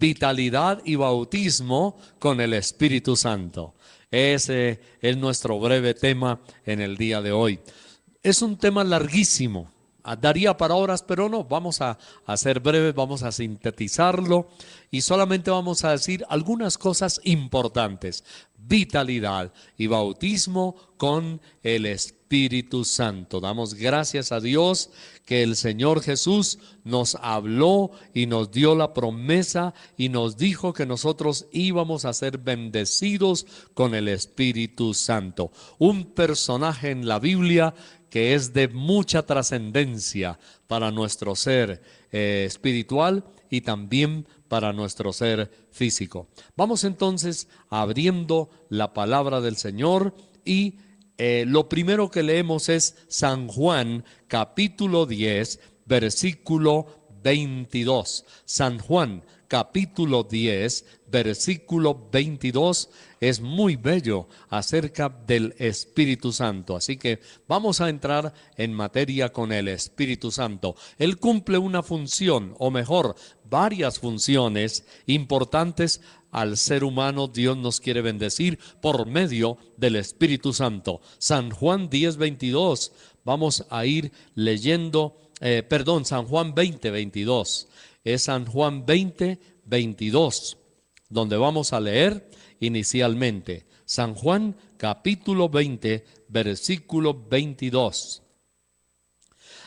vitalidad y bautismo con el Espíritu Santo. Ese es nuestro breve tema en el día de hoy. Es un tema larguísimo, daría para horas, pero no, vamos a ser breves, vamos a sintetizarlo y solamente vamos a decir algunas cosas importantes. Vitalidad y bautismo con el Espíritu Santo. Damos gracias a Dios que el Señor Jesús nos habló y nos dio la promesa y nos dijo que nosotros íbamos a ser bendecidos con el Espíritu Santo. Un personaje en la Biblia que es de mucha trascendencia para nuestro ser espiritual y también para nuestro ser físico. Vamos entonces abriendo la palabra del Señor y lo primero que leemos es San Juan capítulo 10 versículo 22. San Juan capítulo 10 versículo 22 es muy bello acerca del Espíritu Santo. Así que vamos a entrar en materia con el Espíritu Santo. Él cumple una función, o mejor, varias funciones importantes al ser humano. Dios nos quiere bendecir por medio del Espíritu Santo. San Juan 10, 22. Vamos a ir leyendo, San Juan 20, 22. Es San Juan 20, 22, donde vamos a leer inicialmente. San Juan capítulo 20, versículo 22.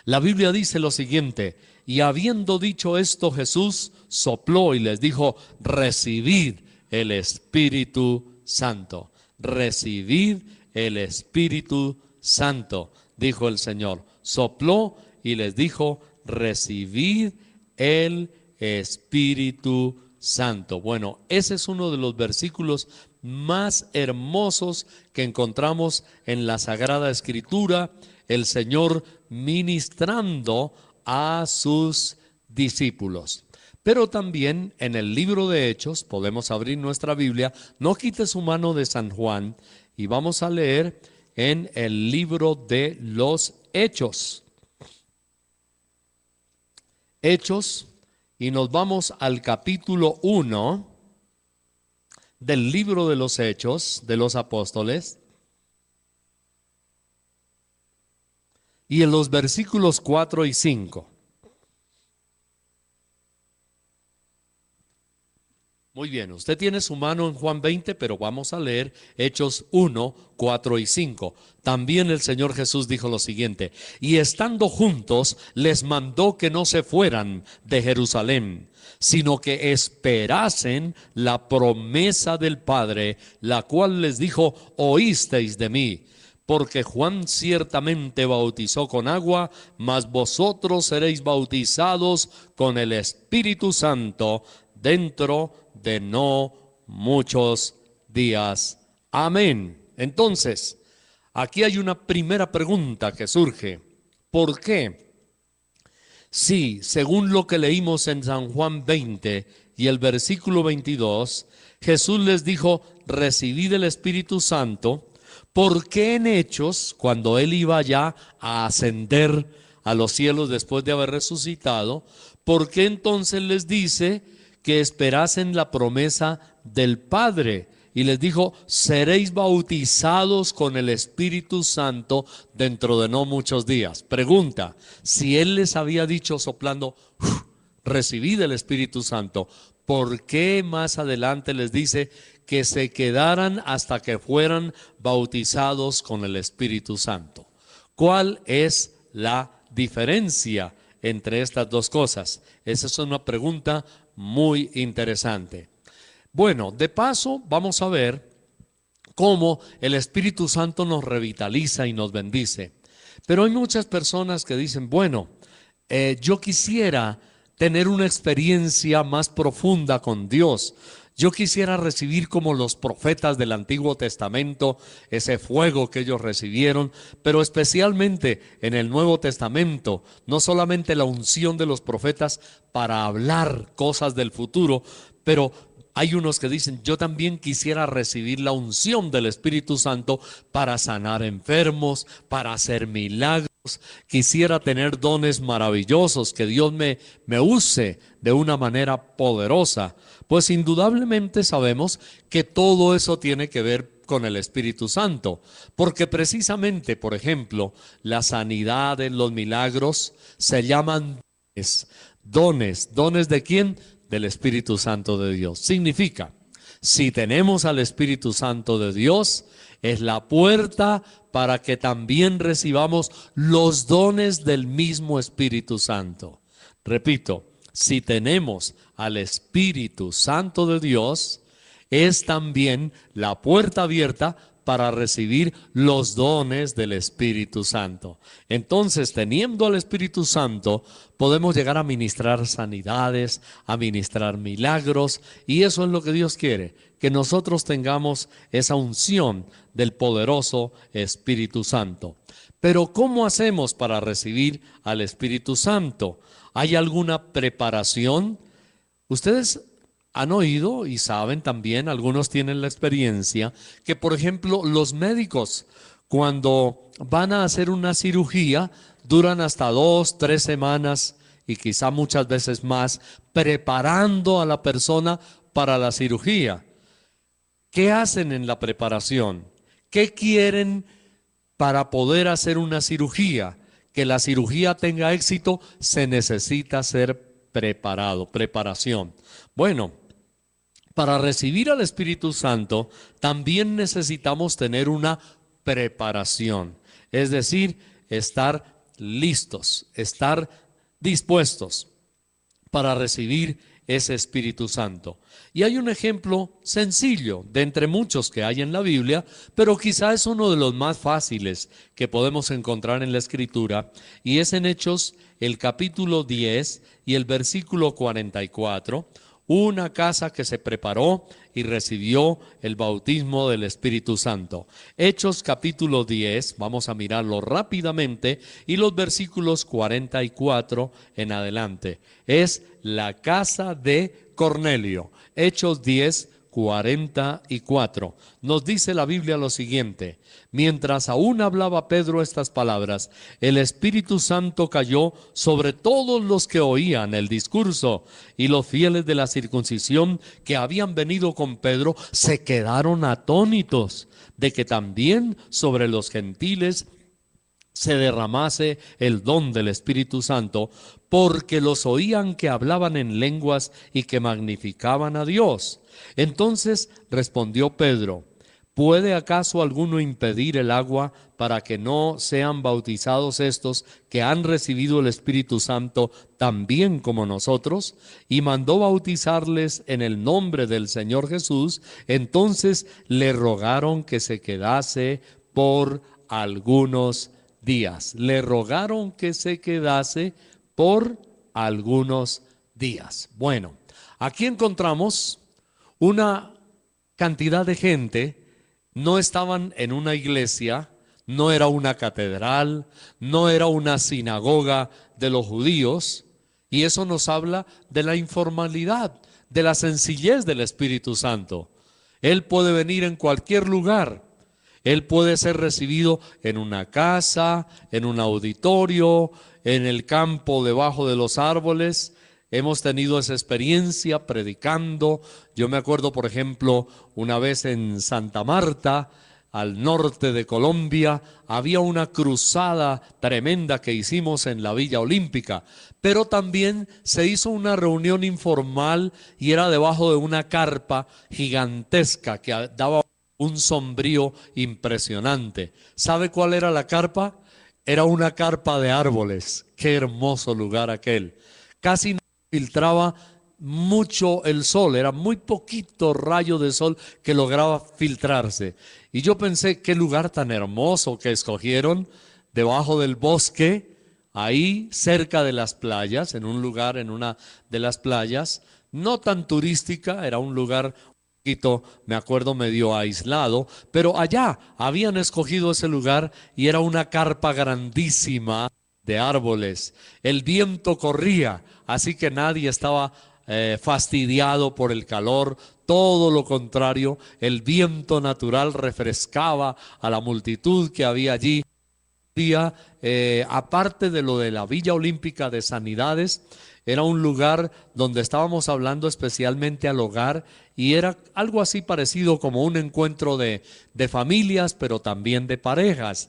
La Biblia dice lo siguiente: y habiendo dicho esto, Jesús sopló y les dijo: recibid el Espíritu Santo. Recibid el Espíritu Santo, dijo el Señor. Sopló y les dijo: recibid el Espíritu Santo. Bueno, ese es uno de los versículos más hermosos que encontramos en la Sagrada Escritura, el Señor ministrando a sus discípulos. Pero también en el libro de Hechos, podemos abrir nuestra Biblia, no quite su mano de San Juan, y vamos a leer en el libro de los Hechos. Hechos, y nos vamos al capítulo 1 del libro de los Hechos de los Apóstoles, y en los versículos 4 y 5. Muy bien, usted tiene su mano en Juan 20, pero vamos a leer Hechos 1, 4 y 5. También el Señor Jesús dijo lo siguiente: y estando juntos, les mandó que no se fueran de Jerusalén, sino que esperasen la promesa del Padre, la cual les dijo: oísteis de mí. Porque Juan ciertamente bautizó con agua, mas vosotros seréis bautizados con el Espíritu Santo dentro de no muchos días. Amén. Entonces, aquí hay una primera pregunta que surge. ¿Por qué? Sí, según lo que leímos en San Juan 20 y el versículo 22, Jesús les dijo: recibid el Espíritu Santo. ¿Por qué en Hechos, cuando Él iba ya a ascender a los cielos después de haber resucitado, por qué entonces les dice que esperasen la promesa del Padre? Y les dijo: seréis bautizados con el Espíritu Santo dentro de no muchos días. Pregunta: si Él les había dicho soplando, recibid el Espíritu Santo, ¿por qué más adelante les dice que se quedaran hasta que fueran bautizados con el Espíritu Santo? ¿Cuál es la diferencia entre estas dos cosas? Esa es una pregunta muy interesante. Bueno, de paso vamos a ver cómo el Espíritu Santo nos revitaliza y nos bendice. Pero hay muchas personas que dicen: bueno, yo quisiera tener una experiencia más profunda con Dios. Yo quisiera recibir como los profetas del Antiguo Testamento ese fuego que ellos recibieron, pero especialmente en el Nuevo Testamento, no solamente la unción de los profetas para hablar cosas del futuro, pero hay unos que dicen: yo también quisiera recibir la unción del Espíritu Santo para sanar enfermos, para hacer milagros, quisiera tener dones maravillosos, que Dios me use de una manera poderosa, pues indudablemente sabemos que todo eso tiene que ver con el Espíritu Santo, porque precisamente, por ejemplo, la sanidad, los milagros se llaman dones. ¿Dones? ¿Dones de quién? Del Espíritu Santo de Dios. Significa, si tenemos al Espíritu Santo de Dios, es la puerta para que también recibamos los dones del mismo Espíritu Santo. Repito, si tenemos al Espíritu Santo de Dios, es también la puerta abierta para recibir los dones del Espíritu Santo. Entonces, teniendo al Espíritu Santo, podemos llegar a ministrar sanidades, a ministrar milagros, y eso es lo que Dios quiere, que nosotros tengamos esa unción del poderoso Espíritu Santo. Pero ¿cómo hacemos para recibir al Espíritu Santo? ¿Hay alguna preparación? Ustedes han oído y saben también, algunos tienen la experiencia, que por ejemplo los médicos cuando van a hacer una cirugía duran hasta 2, 3 semanas y quizá muchas veces más preparando a la persona para la cirugía. ¿Qué hacen en la preparación? ¿Qué quieren para poder hacer una cirugía? Que la cirugía tenga éxito, se necesita ser preparado, preparación. Bueno, para recibir al Espíritu Santo también necesitamos tener una preparación, es decir, estar listos, estar dispuestos para recibir ese Espíritu Santo. Y hay un ejemplo sencillo de entre muchos que hay en la Biblia, pero quizá es uno de los más fáciles que podemos encontrar en la Escritura, y es en Hechos el capítulo 10 y el versículo 44, una casa que se preparó y recibió el bautismo del Espíritu Santo. Hechos capítulo 10, vamos a mirarlo rápidamente, y los versículos 44 en adelante. Es la casa de Cornelio. Hechos 10, 44. Nos dice la Biblia lo siguiente: mientras aún hablaba Pedro estas palabras, el Espíritu Santo cayó sobre todos los que oían el discurso, y los fieles de la circuncisión que habían venido con Pedro se quedaron atónitos de que también sobre los gentiles se derramase el don del Espíritu Santo, porque los oían que hablaban en lenguas y que magnificaban a Dios. Entonces respondió Pedro: ¿puede acaso alguno impedir el agua para que no sean bautizados estos que han recibido el Espíritu Santo también como nosotros? Y mandó bautizarles en el nombre del Señor Jesús. Entonces le rogaron que se quedase por algunos días. Le rogaron que se quedase por algunos días. Bueno, aquí encontramos una cantidad de gente. No estaban en una iglesia, no era una catedral, no era una sinagoga de los judíos, y eso nos habla de la informalidad, de la sencillez del Espíritu Santo. Él puede venir en cualquier lugar. Él puede ser recibido en una casa, en un auditorio, en el campo debajo de los árboles. Hemos tenido esa experiencia predicando. Yo me acuerdo, por ejemplo, una vez en Santa Marta, al norte de Colombia, había una cruzada tremenda que hicimos en la Villa Olímpica, pero también se hizo una reunión informal y era debajo de una carpa gigantesca que daba un sombrío impresionante. ¿Sabe cuál era la carpa? Era una carpa de árboles. Qué hermoso lugar aquel. Casi no filtraba mucho el sol, era muy poquito rayo de sol que lograba filtrarse. Y yo pensé, qué lugar tan hermoso que escogieron, debajo del bosque, ahí cerca de las playas, en un lugar, en una de las playas, no tan turística, era un lugar me acuerdo medio aislado, pero allá habían escogido ese lugar y era una carpa grandísima de árboles. El viento corría, así que nadie estaba fastidiado por el calor. Todo lo contrario, el viento natural refrescaba a la multitud que había allí. día, aparte de lo de la Villa Olímpica de Sanidades, era un lugar donde estábamos hablando especialmente al hogar y era algo así parecido como un encuentro de familias, pero también de parejas.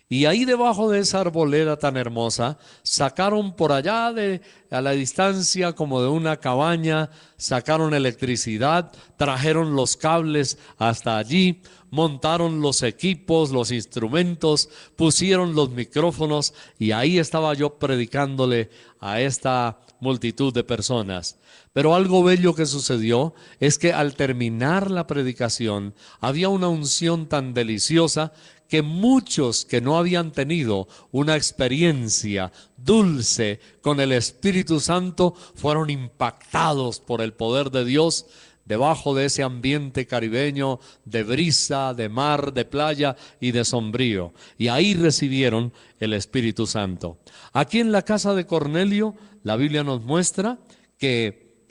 Y ahí debajo de esa arboleda tan hermosa, sacaron por allá a la distancia como de una cabaña, sacaron electricidad, trajeron los cables hasta allí, montaron los equipos, los instrumentos, pusieron los micrófonos y ahí estaba yo predicándole a esta multitud de personas. Pero algo bello que sucedió es que al terminar la predicación había una unción tan deliciosa que muchos que no habían tenido una experiencia dulce con el Espíritu Santo fueron impactados por el poder de Dios debajo de ese ambiente caribeño de brisa, de mar, de playa y de sombrío. Y ahí recibieron el Espíritu Santo. Aquí en la casa de Cornelio, la Biblia nos muestra que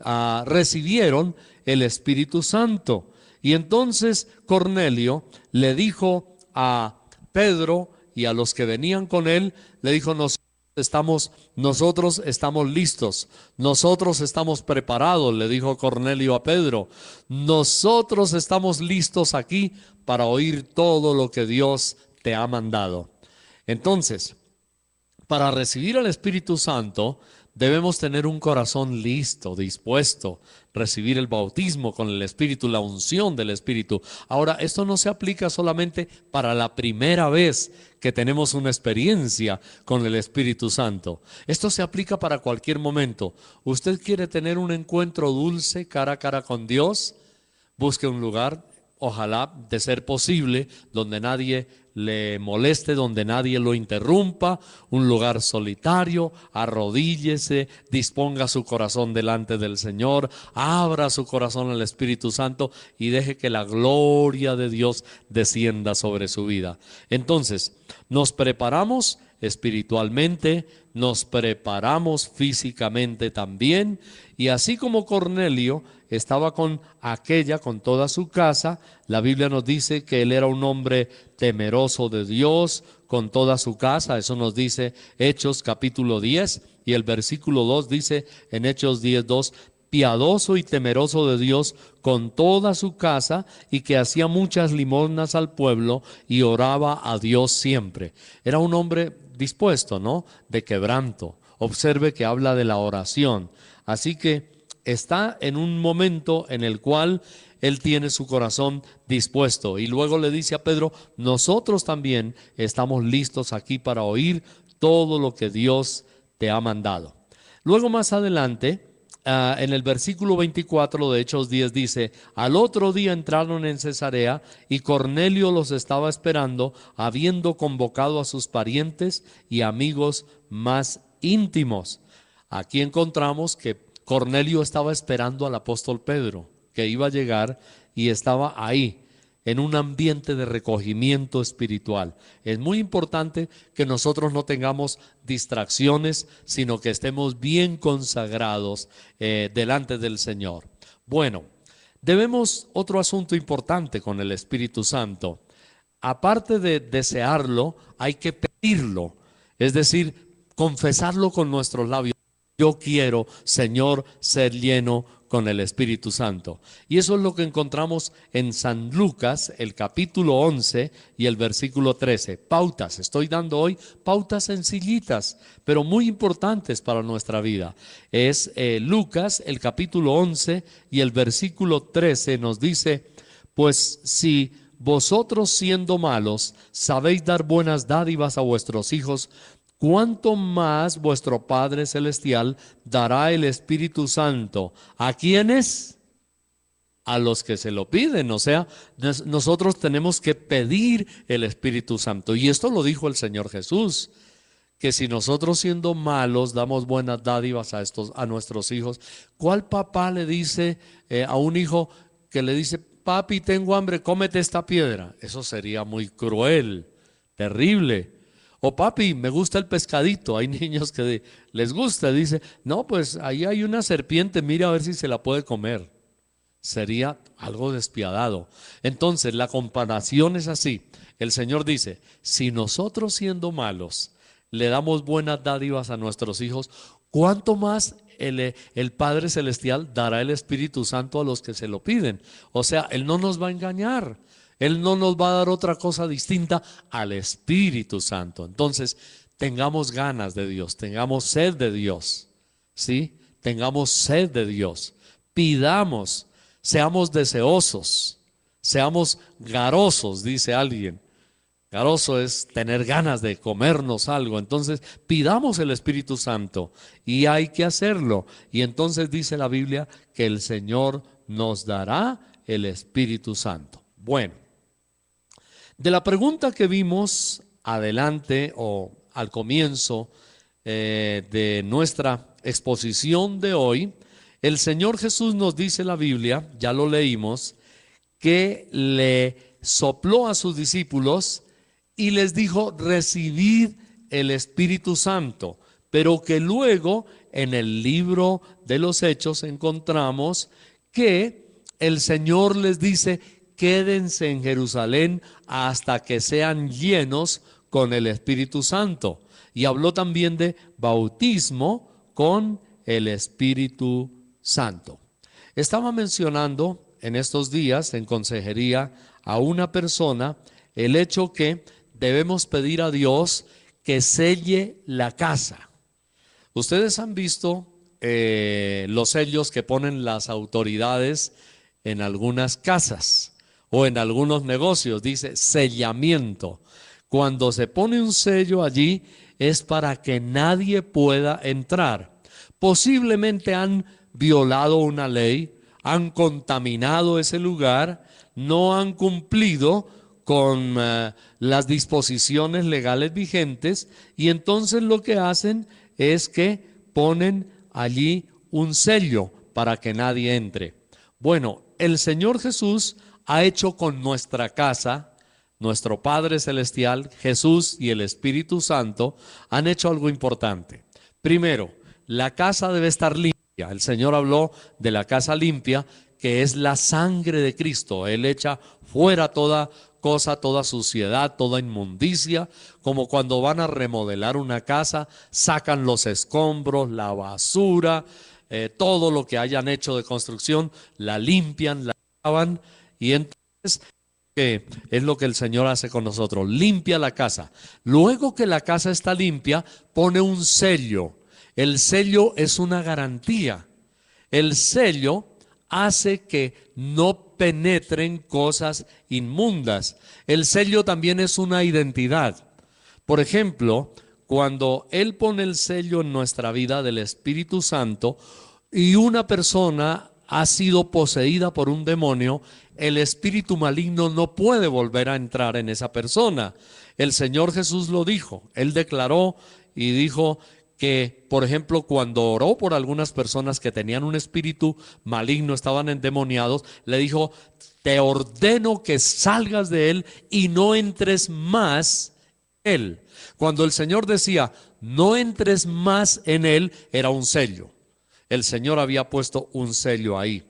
recibieron el Espíritu Santo. Y entonces Cornelio le dijo a Pedro y a los que venían con él, le dijo: nosotros estamos listos, nosotros estamos preparados, le dijo Cornelio a Pedro, nosotros estamos listos aquí para oír todo lo que Dios te ha mandado. Entonces, para recibir al Espíritu Santo, debemos tener un corazón listo, dispuesto, recibir el bautismo con el Espíritu, la unción del Espíritu. Ahora, esto no se aplica solamente para la primera vez que tenemos una experiencia con el Espíritu Santo. Esto se aplica para cualquier momento. ¿Usted quiere tener un encuentro dulce cara a cara con Dios? Busque un lugar, ojalá de ser posible, donde nadie le moleste, donde nadie lo interrumpa, un lugar solitario, arrodíllese, disponga su corazón delante del Señor, abra su corazón al Espíritu Santo y deje que la gloria de Dios descienda sobre su vida. Entonces, nos preparamos espiritualmente, nos preparamos físicamente también, y así como Cornelio estaba con toda su casa, la Biblia nos dice que él era un hombre temeroso de Dios con toda su casa. Eso nos dice Hechos capítulo 10, y el versículo 2 dice en Hechos 10:2, piadoso y temeroso de Dios con toda su casa, y que hacía muchas limosnas al pueblo y oraba a Dios siempre. Era un hombre dispuesto, ¿no?, de quebranto. Observe que habla de la oración. Así que está en un momento en el cual él tiene su corazón dispuesto. Y luego le dice a Pedro: nosotros también estamos listos aquí para oír todo lo que Dios te ha mandado. Luego más adelante, en el versículo 24 de Hechos 10 dice: al otro día entraron en Cesarea y Cornelio los estaba esperando, habiendo convocado a sus parientes y amigos más íntimos. Aquí encontramos que Cornelio estaba esperando al apóstol Pedro, que iba a llegar, y estaba ahí, en un ambiente de recogimiento espiritual. Es muy importante que nosotros no tengamos distracciones, sino que estemos bien consagrados delante del Señor. Bueno, debemos otro asunto importante con el Espíritu Santo. Aparte de desearlo, hay que pedirlo, es decir, confesarlo con nuestros labios. Yo quiero, Señor, ser lleno con el Espíritu Santo. Y eso es lo que encontramos en San Lucas, el capítulo 11 y el versículo 13. Pautas, estoy dando hoy pautas sencillitas, pero muy importantes para nuestra vida. Es Lucas, el capítulo 11 y el versículo 13 nos dice: pues si vosotros, siendo malos, sabéis dar buenas dádivas a vuestros hijos, ¿cuánto más vuestro Padre Celestial dará el Espíritu Santo? ¿A quiénes? A los que se lo piden. O sea, nosotros tenemos que pedir el Espíritu Santo. Y esto lo dijo el Señor Jesús, que si nosotros, siendo malos, damos buenas dádivas a nuestros hijos, ¿cuál papá le dice a un hijo que le dice: papi, tengo hambre, cómete esta piedra? Eso sería muy cruel, terrible. O papi, me gusta el pescadito. Hay niños que les gusta, dice: no, pues ahí hay una serpiente, mira a ver si se la puede comer. sería algo despiadado. Entonces la comparación es así. El Señor dice, si nosotros siendo malos le damos buenas dádivas a nuestros hijos, ¿cuánto más el Padre Celestial dará el Espíritu Santo a los que se lo piden? O sea, Él no nos va a engañar. Él no nos va a dar otra cosa distinta al Espíritu Santo. Entonces, tengamos ganas de Dios, tengamos sed de Dios, ¿sí? Tengamos sed de Dios. Pidamos, seamos deseosos, seamos garosos, dice alguien. Garoso es tener ganas de comernos algo. Entonces, pidamos el Espíritu Santo y hay que hacerlo. Y entonces dice la Biblia que el Señor nos dará el Espíritu Santo. Bueno, de la pregunta que vimos adelante o al comienzo de nuestra exposición de hoy, el Señor Jesús nos dice en la Biblia, ya lo leímos, que le sopló a sus discípulos y les dijo, recibid el Espíritu Santo, pero que luego en el libro de los Hechos encontramos que el Señor les dice, quédense en Jerusalén hasta que sean llenos con el Espíritu Santo. Y habló también de bautismo con el Espíritu Santo. Estaba mencionando en estos días en consejería a una persona el hecho que debemos pedir a Dios que selle la casa. Ustedes han visto los sellos que ponen las autoridades en algunas casas o en algunos negocios, dice sellamiento. Cuando se pone un sello allí es para que nadie pueda entrar. Posiblemente han violado una ley, han contaminado ese lugar, no han cumplido con las disposiciones legales vigentes y entonces lo que hacen es que ponen allí un sello para que nadie entre. Bueno, el Señor Jesús ha hecho con nuestra casa, nuestro Padre Celestial, Jesús y el Espíritu Santo han hecho algo importante. Primero, la casa debe estar limpia. El Señor habló de la casa limpia, que es la sangre de Cristo. Él echa fuera toda cosa, toda suciedad, toda inmundicia, como cuando van a remodelar una casa, sacan los escombros, la basura, todo lo que hayan hecho de construcción, la limpian, la lavan, y entonces es lo que el Señor hace con nosotros, limpia la casa. Luego que la casa está limpia, pone un sello. El sello es una garantía. El sello hace que no penetren cosas inmundas. El sello también es una identidad. Por ejemplo, cuando Él pone el sello en nuestra vida del Espíritu Santo y una persona ha sido poseída por un demonio, el espíritu maligno no puede volver a entrar en esa persona. El Señor Jesús lo dijo. Él declaró y dijo que, por ejemplo, cuando oró por algunas personas que tenían un espíritu maligno, estaban endemoniados, le dijo, te ordeno que salgas de él y no entres más en él. Cuando el Señor decía, no entres más en él, era un sello. El Señor había puesto un sello ahí.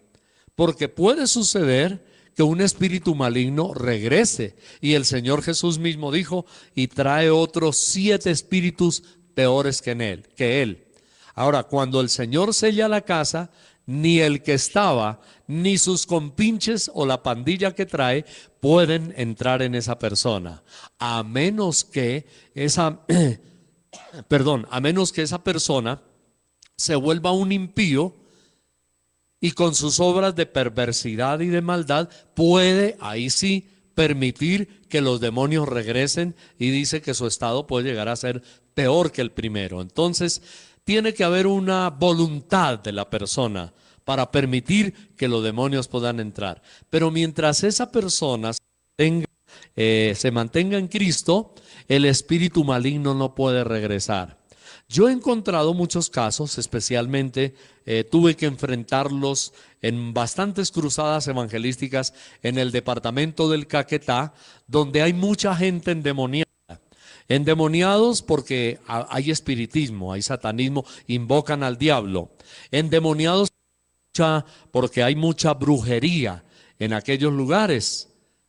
Porque puede suceder que un espíritu maligno regrese. Y el Señor Jesús mismo dijo, y trae otros 7 espíritus peores que él. Ahora, cuando el Señor sella la casa, ni el que estaba, ni sus compinches o la pandilla que trae pueden entrar en esa persona, a menos que esa persona se vuelva un impío y con sus obras de perversidad y de maldad puede, ahí sí, permitir que los demonios regresen, y dice que su estado puede llegar a ser peor que el primero. Entonces, tiene que haber una voluntad de la persona para permitir que los demonios puedan entrar. Pero mientras esa persona se mantenga en Cristo, el espíritu maligno no puede regresar. Yo he encontrado muchos casos, especialmente tuve que enfrentarlos en bastantes cruzadas evangelísticas en el departamento del Caquetá, donde hay mucha gente endemoniada. Endemoniados porque hay espiritismo, hay satanismo, invocan al diablo. Endemoniados porque hay mucha brujería en aquellos lugares.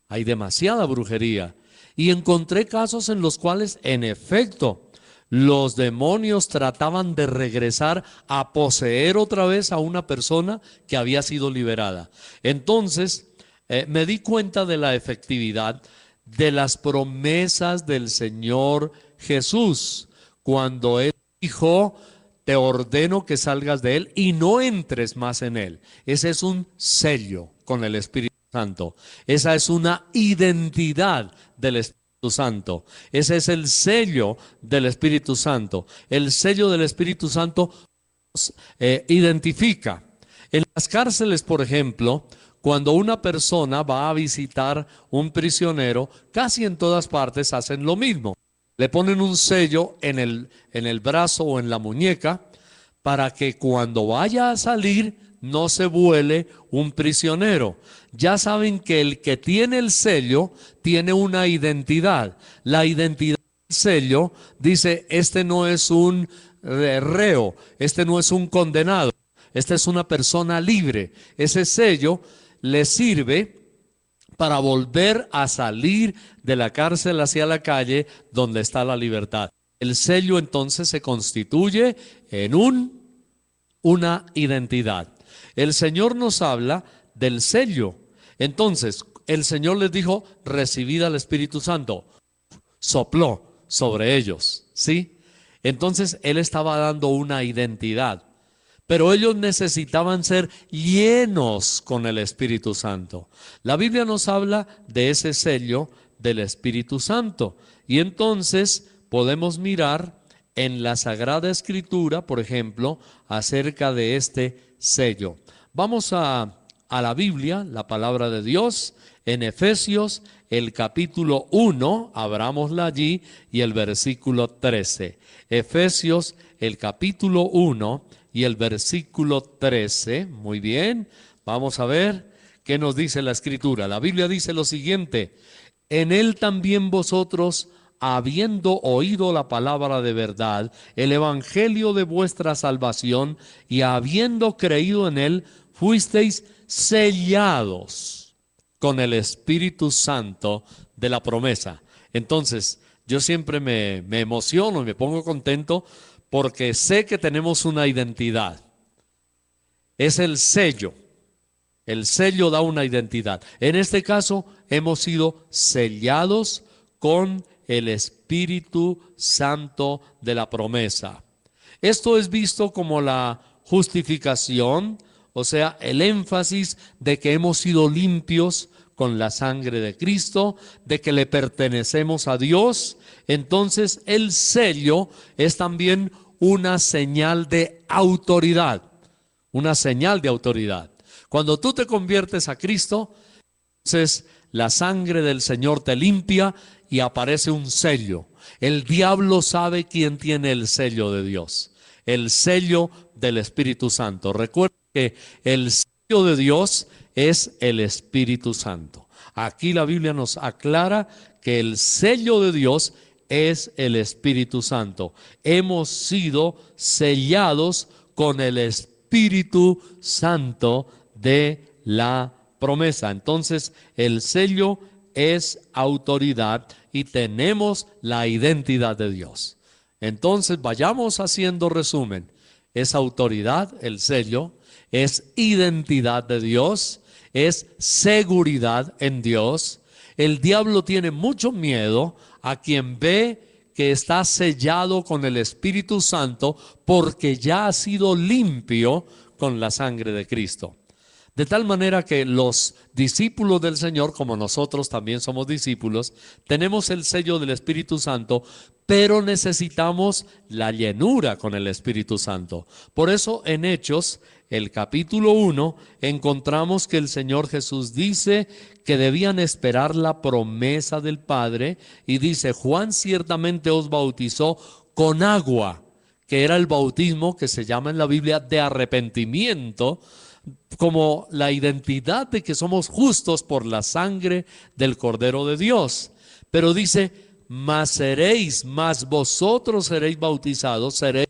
Hay demasiada brujería. Y encontré casos en los cuales, en efecto, los demonios trataban de regresar a poseer otra vez a una persona que había sido liberada. Entonces, me di cuenta de la efectividad de las promesas del Señor Jesús, cuando Él dijo: te ordeno que salgas de él y no entres más en él. Ese es un sello con el Espíritu Santo. Esa es una identidad del Espíritu Santo. Ese es el sello del Espíritu Santo. El sello del Espíritu Santo identifica. En las cárceles, por ejemplo, cuando una persona va a visitar un prisionero, casi en todas partes hacen lo mismo. Le ponen un sello en el brazo o en la muñeca para que cuando vaya a salir no se vuele un prisionero. Ya saben que el que tiene el sello tiene una identidad. La identidad del sello dice: este no es un reo, este no es un condenado, esta es una persona libre. Ese sello le sirve para volver a salir de la cárcel hacia la calle donde está la libertad. El sello entonces se constituye en una identidad. El Señor nos habla del sello. Entonces, el Señor les dijo: recibid al Espíritu Santo. Sopló sobre ellos, ¿sí? Entonces, Él estaba dando una identidad. Pero ellos necesitaban ser llenos con el Espíritu Santo. La Biblia nos habla de ese sello del Espíritu Santo. Y entonces podemos mirar en la Sagrada Escritura, por ejemplo, acerca de este sello. Vamos a la Biblia, la palabra de Dios, en Efesios, el capítulo 1, abrámosla allí, y el versículo 13. Efesios, el capítulo 1 y el versículo 13. Muy bien, vamos a ver qué nos dice la Escritura. La Biblia dice lo siguiente: en él también vosotros, habiendo oído la palabra de verdad, el evangelio de vuestra salvación, y habiendo creído en él, fuisteis sellados con el Espíritu Santo de la promesa. Entonces, yo siempre me emociono y me pongo contento porque sé que tenemos una identidad. Es el sello. El sello da una identidad. En este caso, hemos sido sellados con el Espíritu Santo de la promesa. Esto es visto como la justificación, o sea, el énfasis de que hemos sido limpios con la sangre de Cristo, de que le pertenecemos a Dios. Entonces, el sello es también una señal de autoridad, una señal de autoridad. Cuando tú te conviertes a Cristo, entonces la sangre del Señor te limpia y aparece un sello. El diablo sabe quién tiene el sello de Dios, el sello del Espíritu Santo. Recuerda que el sello de Dios es el Espíritu Santo. Aquí la Biblia nos aclara que el sello de Dios es el Espíritu Santo. Hemos sido sellados con el Espíritu Santo de la promesa. Entonces, el sello es autoridad y tenemos la identidad de Dios. Entonces, vayamos haciendo resumen. Es autoridad, el sello, es identidad de Dios, es seguridad en Dios. El diablo tiene mucho miedo a quien ve que está sellado con el Espíritu Santo porque ya ha sido limpio con la sangre de Cristo. De tal manera que los discípulos del Señor, como nosotros también somos discípulos, tenemos el sello del Espíritu Santo, pero necesitamos la llenura con el Espíritu Santo. Por eso en Hechos, el capítulo 1, encontramos que el Señor Jesús dice que debían esperar la promesa del Padre, y dice: Juan ciertamente os bautizó con agua, que era el bautismo que se llama en la Biblia de arrepentimiento, como la identidad de que somos justos por la sangre del Cordero de Dios. Pero dice: mas vosotros seréis bautizados, seréis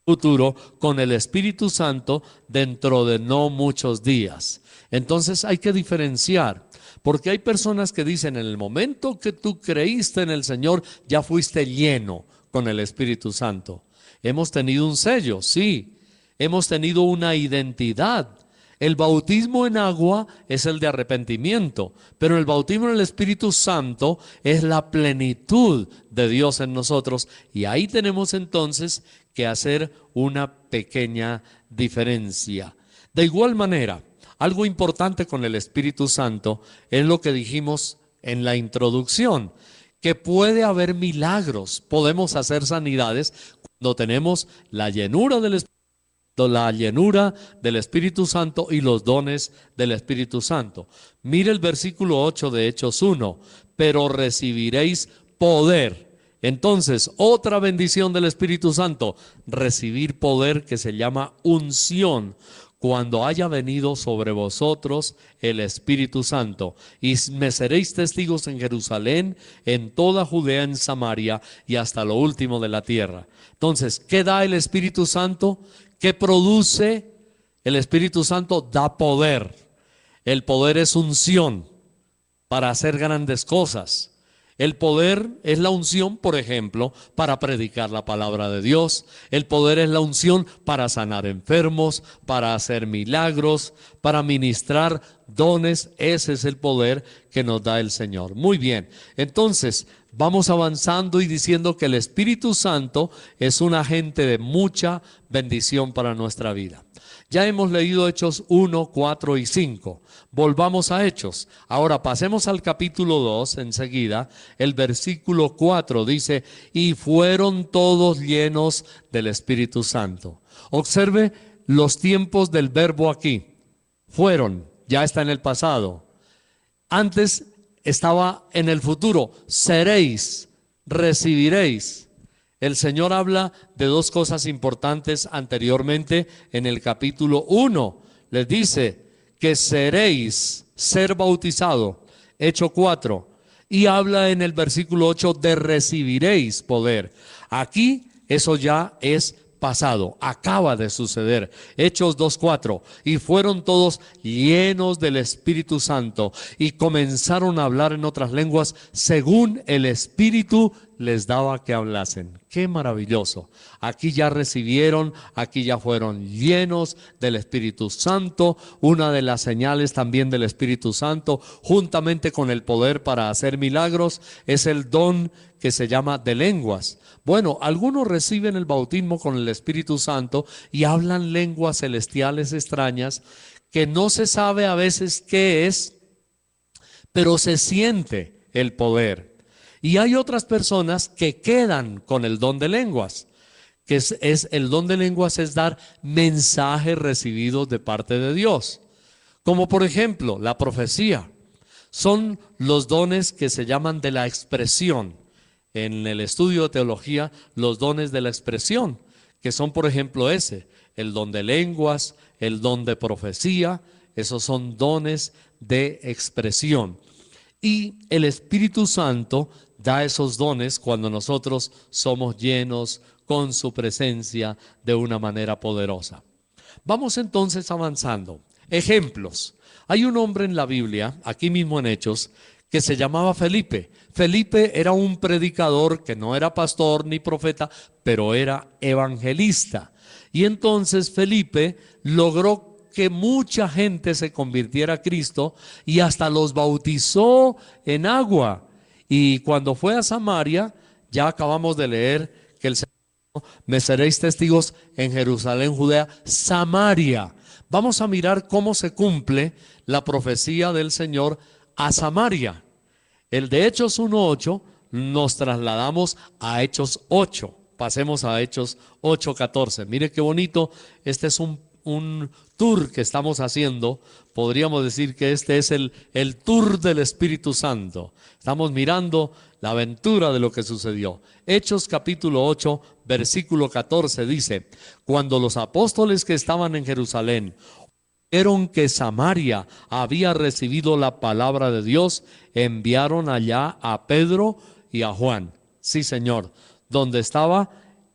futuro con el Espíritu Santo dentro de no muchos días. Entonces hay que diferenciar, porque hay personas que dicen, en el momento que tú creíste en el Señor, ya fuiste lleno con el Espíritu Santo. Hemos tenido un sello, sí. Hemos tenido una identidad. El bautismo en agua es el de arrepentimiento, pero el bautismo en el Espíritu Santo es la plenitud de Dios en nosotros, y ahí tenemos entonces que hacer una pequeña diferencia. De igual manera, algo importante con el Espíritu Santo es lo que dijimos en la introducción, que puede haber milagros, podemos hacer sanidades cuando tenemos la llenura del Espíritu Santo y los dones del Espíritu Santo. Mire el versículo 8 de Hechos 1, pero recibiréis poder. Entonces, otra bendición del Espíritu Santo, recibir poder, que se llama unción, cuando haya venido sobre vosotros el Espíritu Santo, y me seréis testigos en Jerusalén, en toda Judea, en Samaria y hasta lo último de la tierra. Entonces, ¿qué da el Espíritu Santo? ¿Qué produce el Espíritu Santo? Da poder. El poder es unción para hacer grandes cosas. El poder es la unción, por ejemplo, para predicar la palabra de Dios. El poder es la unción para sanar enfermos, para hacer milagros, para ministrar dones. Ese es el poder que nos da el Señor. Muy bien, entonces vamos avanzando y diciendo que el Espíritu Santo es un agente de mucha bendición para nuestra vida. Ya hemos leído Hechos 1, 4 y 5. Volvamos a Hechos. Ahora pasemos al capítulo 2 enseguida. El versículo 4 dice, y fueron todos llenos del Espíritu Santo. Observe los tiempos del verbo aquí. Fueron, ya está en el pasado. Antes estaba en el futuro. Seréis, recibiréis. El Señor habla de dos cosas importantes anteriormente en el capítulo 1. Les dice que seréis, ser bautizado, Hecho 4. Y habla en el versículo 8 de recibiréis poder. Aquí eso ya es pasado, acaba de suceder. Hechos 2:4. Y fueron todos llenos del Espíritu Santo y comenzaron a hablar en otras lenguas según el Espíritu les daba que hablasen. ¡Qué maravilloso! Aquí ya recibieron, aquí ya fueron llenos del Espíritu Santo. Una de las señales también del Espíritu Santo, juntamente con el poder para hacer milagros, es el don que se llama de lenguas. Bueno, algunos reciben el bautismo con el Espíritu Santo y hablan lenguas celestiales extrañas que no se sabe a veces qué es, pero se siente el poder. Y hay otras personas que quedan con el don de lenguas, que es el don de lenguas, es dar mensajes recibidos de parte de Dios. Como por ejemplo, la profecía. Son los dones que se llaman de la expresión. En el estudio de teología, los dones de la expresión, que son por ejemplo el don de lenguas, el don de profecía. Esos son dones de expresión. Y el Espíritu Santo da esos dones cuando nosotros somos llenos con su presencia de una manera poderosa. Vamos entonces avanzando. Ejemplos. Hay un hombre en la Biblia, aquí mismo en Hechos, que se llamaba Felipe. Felipe era un predicador que no era pastor ni profeta, pero era evangelista. Y entonces Felipe logró que mucha gente se convirtiera a Cristo y hasta los bautizó en agua. Y cuando fue a Samaria, ya acabamos de leer que el Señor, me seréis testigos en Jerusalén, Judea, Samaria. Vamos a mirar cómo se cumple la profecía del Señor a Samaria. El de Hechos 1:8 nos trasladamos a Hechos 8. Pasemos a Hechos 8:14. Mire qué bonito, este es un tour que estamos haciendo. Podríamos decir que este es el tour del Espíritu Santo. Estamos mirando la aventura de lo que sucedió. Hechos capítulo 8, versículo 14 dice, cuando los apóstoles que estaban en Jerusalén vieron que Samaria había recibido la palabra de Dios, enviaron allá a Pedro y a Juan. Sí, Señor, donde estaba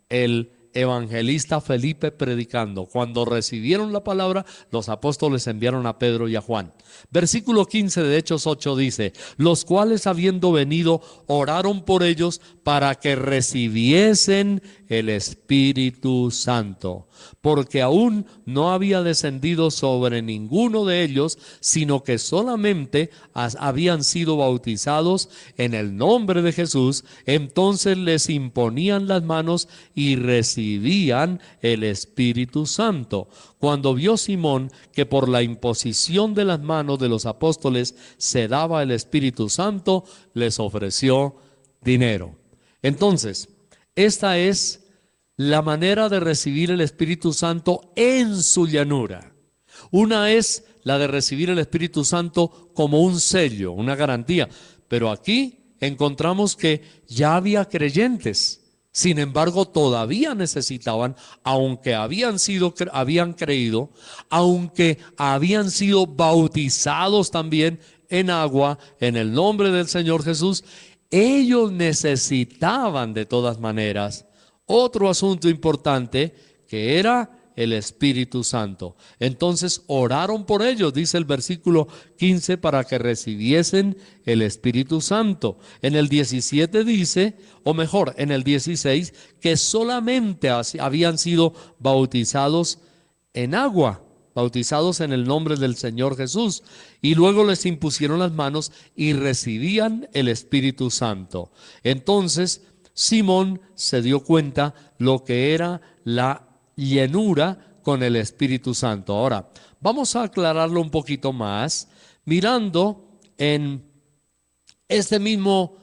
el evangelista Felipe predicando. Cuando recibieron la palabra, los apóstoles enviaron a Pedro y a Juan. Versículo 15 de Hechos 8 dice: los cuales habiendo venido, oraron por ellos para que recibiesen el Espíritu Santo, porque aún no había descendido sobre ninguno de ellos, sino que solamente habían sido bautizados en el nombre de Jesús. Entonces les imponían las manos y recibían el Espíritu Santo. Cuando vio Simón que por la imposición de las manos de los apóstoles se daba el Espíritu Santo, les ofreció dinero. Entonces, esta es la manera de recibir el Espíritu Santo en su llanura. Una es la de recibir el Espíritu Santo como un sello, una garantía. Pero aquí encontramos que ya había creyentes. Sin embargo, todavía necesitaban, aunque habían creído, aunque habían sido bautizados también en agua, en el nombre del Señor Jesús, ellos necesitaban de todas maneras otro asunto importante, que era el Espíritu Santo. Entonces oraron por ellos, dice el versículo 15, para que recibiesen el Espíritu Santo. En el 17 dice, o mejor, en el 16, que solamente habían sido bautizados en agua, bautizados en el nombre del Señor Jesús, y luego les impusieron las manos y recibían el Espíritu Santo. Entonces Simón se dio cuenta lo que era la llenura con el Espíritu Santo. Ahora, vamos a aclararlo un poquito más, mirando en este mismo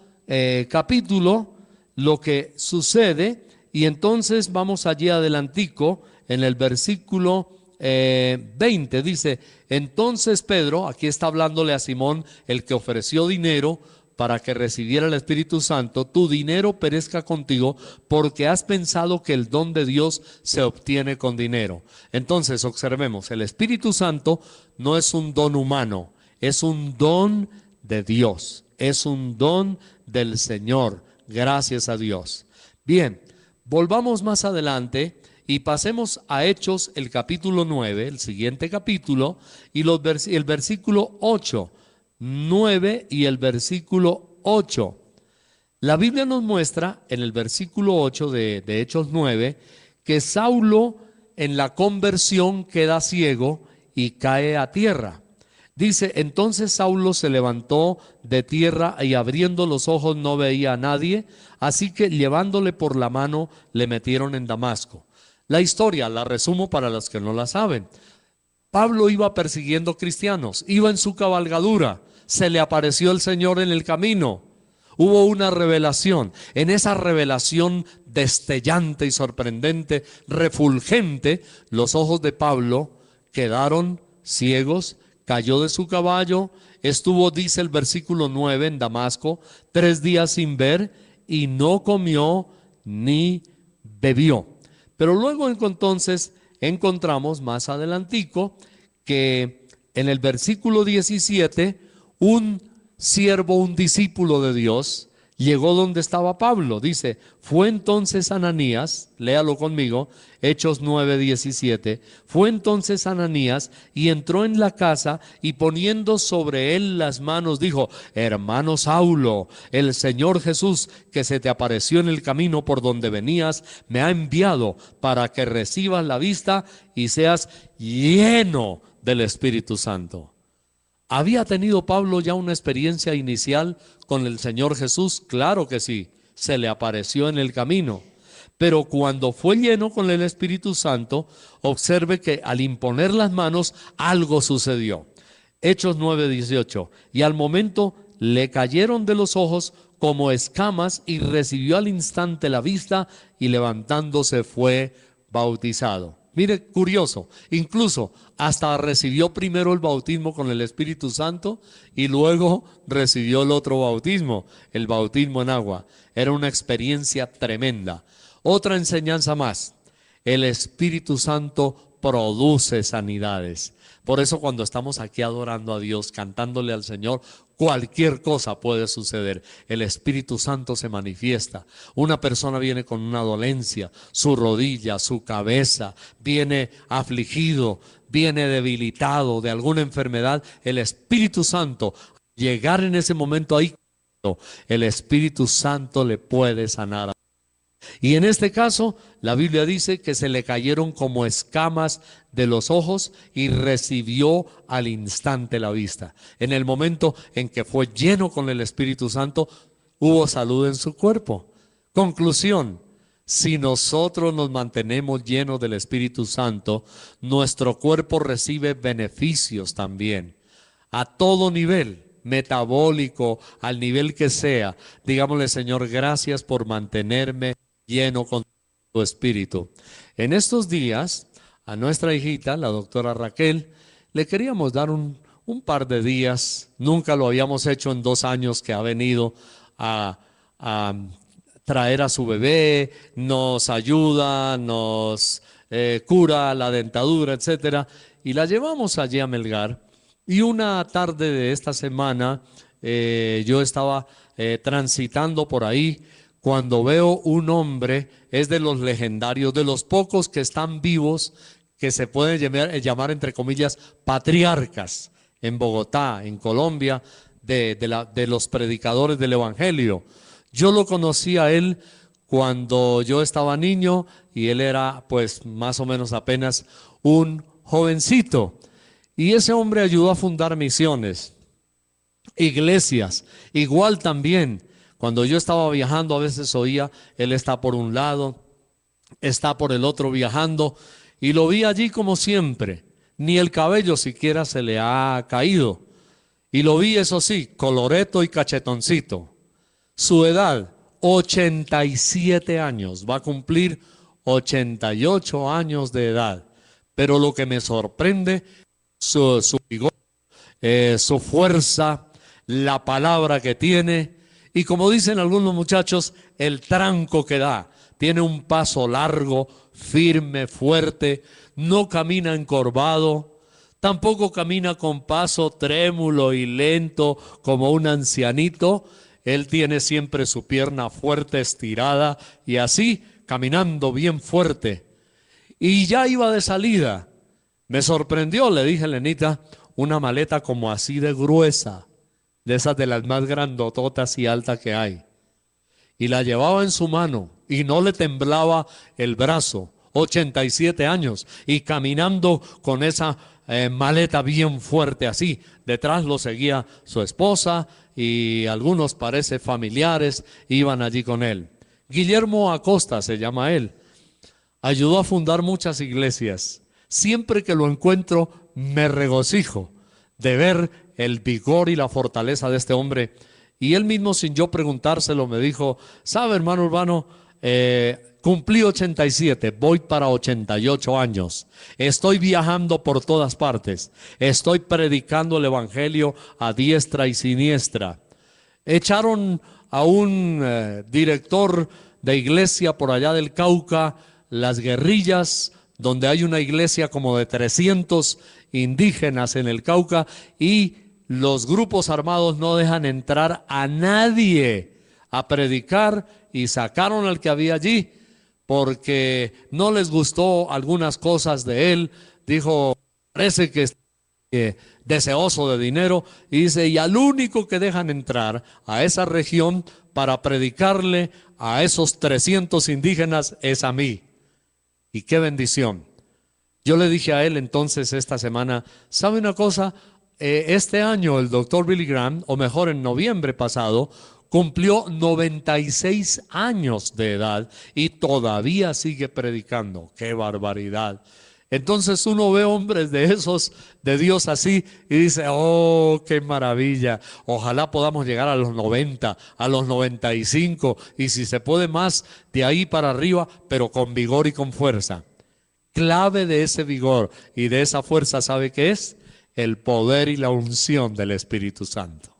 capítulo lo que sucede, y entonces vamos allí adelantico, en el versículo 20, dice: entonces Pedro, aquí está hablándole a Simón, el que ofreció dinero para que recibiera el Espíritu Santo: tu dinero perezca contigo, porque has pensado que el don de Dios se obtiene con dinero. Entonces, observemos, el Espíritu Santo no es un don humano, es un don de Dios, es un don del Señor, gracias a Dios. Bien, volvamos más adelante y pasemos a Hechos, el capítulo 9, el siguiente capítulo, y el versículo 8. 9 y el versículo 8. La Biblia nos muestra en el versículo 8 de Hechos 9 que Saulo en la conversión queda ciego y cae a tierra. Dice: entonces Saulo se levantó de tierra y abriendo los ojos no veía a nadie, así que llevándole por la mano le metieron en Damasco. La historia la resumo para los que no la saben. Pablo iba persiguiendo cristianos, iba en su cabalgadura, se le apareció el Señor en el camino, hubo una revelación. En esa revelación destellante y sorprendente, refulgente, los ojos de Pablo quedaron ciegos, cayó de su caballo, estuvo, dice el versículo 9, en Damasco 3 días sin ver, y no comió ni bebió. Pero luego entonces encontramos más adelantico que en el versículo 17 un siervo, un discípulo de Dios, llegó donde estaba Pablo. Dice: fue entonces Ananías, léalo conmigo, Hechos 9:17, fue entonces Ananías y entró en la casa y poniendo sobre él las manos dijo: hermano Saulo, el Señor Jesús que se te apareció en el camino por donde venías, me ha enviado para que recibas la vista y seas lleno del Espíritu Santo. ¿Había tenido Pablo ya una experiencia inicial con el Señor Jesús? Claro que sí, se le apareció en el camino. Pero cuando fue lleno con el Espíritu Santo, observe que al imponer las manos algo sucedió. Hechos 9:18, y al momento le cayeron de los ojos como escamas y recibió al instante la vista y levantándose fue bautizado. Mire, curioso, incluso hasta recibió primero el bautismo con el Espíritu Santo y luego recibió el otro bautismo, el bautismo en agua. Era una experiencia tremenda. Otra enseñanza más: el Espíritu Santo produce sanidades. Por eso cuando estamos aquí adorando a Dios, cantándole al Señor, cualquier cosa puede suceder. El Espíritu Santo se manifiesta. Una persona viene con una dolencia, su rodilla, su cabeza, viene afligido, viene debilitado de alguna enfermedad. El Espíritu Santo, llegar en ese momento ahí, el Espíritu Santo le puede sanar. Y en este caso, la Biblia dice que se le cayeron como escamas de los ojos y recibió al instante la vista. En el momento en que fue lleno con el Espíritu Santo, hubo salud en su cuerpo. Conclusión: si nosotros nos mantenemos llenos del Espíritu Santo, nuestro cuerpo recibe beneficios también, a todo nivel, metabólico, al nivel que sea. Digámosle: Señor, gracias por mantenerme lleno con tu Espíritu. En estos días, a nuestra hijita, la doctora Raquel, le queríamos dar un par de días. Nunca lo habíamos hecho en 2 años que ha venido a traer a su bebé, nos ayuda, nos cura la dentadura, etcétera. Y la llevamos allí a Melgar. Y una tarde de esta semana, yo estaba transitando por ahí, cuando veo un hombre, es de los legendarios, de los pocos que están vivos, que se pueden llamar entre comillas patriarcas, en Bogotá, en Colombia, de los predicadores del Evangelio. Yo lo conocí a él cuando yo estaba niño y él era pues más o menos apenas un jovencito. Y ese hombre ayudó a fundar misiones, iglesias, igual también. Cuando yo estaba viajando, a veces oía, él está por un lado, está por el otro viajando, y lo vi allí como siempre. Ni el cabello siquiera se le ha caído. Y lo vi, eso sí, coloreto y cachetoncito. Su edad, 87 años, va a cumplir 88 años de edad. Pero lo que me sorprende, su vigor, su fuerza, la palabra que tiene. Y como dicen algunos muchachos, el tranco que da. Tiene un paso largo, firme, fuerte, no camina encorvado, tampoco camina con paso trémulo y lento como un ancianito. Él tiene siempre su pierna fuerte, estirada, y así, caminando bien fuerte. Y ya iba de salida. Me sorprendió, le dije a Lenita, una maleta como así de gruesa, de esas de las más grandototas y altas que hay. Y la llevaba en su mano y no le temblaba el brazo. 87 años y caminando con esa maleta bien fuerte así. Detrás lo seguía su esposa y algunos, parece, familiares iban allí con él. Guillermo Acosta se llama él. Ayudó a fundar muchas iglesias. Siempre que lo encuentro me regocijo de ver el vigor y la fortaleza de este hombre. Y él mismo, sin yo preguntárselo, me dijo: ¿sabe, hermano Urbano? Cumplí 87, voy para 88 años. Estoy viajando por todas partes. Estoy predicando el Evangelio a diestra y siniestra. Echaron a un director de iglesia por allá del Cauca, las guerrillas, donde hay una iglesia como de 300 indígenas en el Cauca, y los grupos armados no dejan entrar a nadie a predicar, y sacaron al que había allí porque no les gustó algunas cosas de él. Dijo, parece que está deseoso de dinero, y dice, y al único que dejan entrar a esa región para predicarle a esos 300 indígenas es a mí. Y qué bendición. Yo le dije a él entonces esta semana, ¿sabe una cosa? Este año el doctor Billy Graham, o mejor en noviembre pasado, cumplió 96 años de edad y todavía sigue predicando. ¡Qué barbaridad! Entonces uno ve hombres de esos, de Dios así, y dice, oh, qué maravilla. Ojalá podamos llegar a los 90, a los 95, y si se puede más, de ahí para arriba, pero con vigor y con fuerza. Clave de ese vigor y de esa fuerza, ¿sabe qué es? El poder y la unción del Espíritu Santo.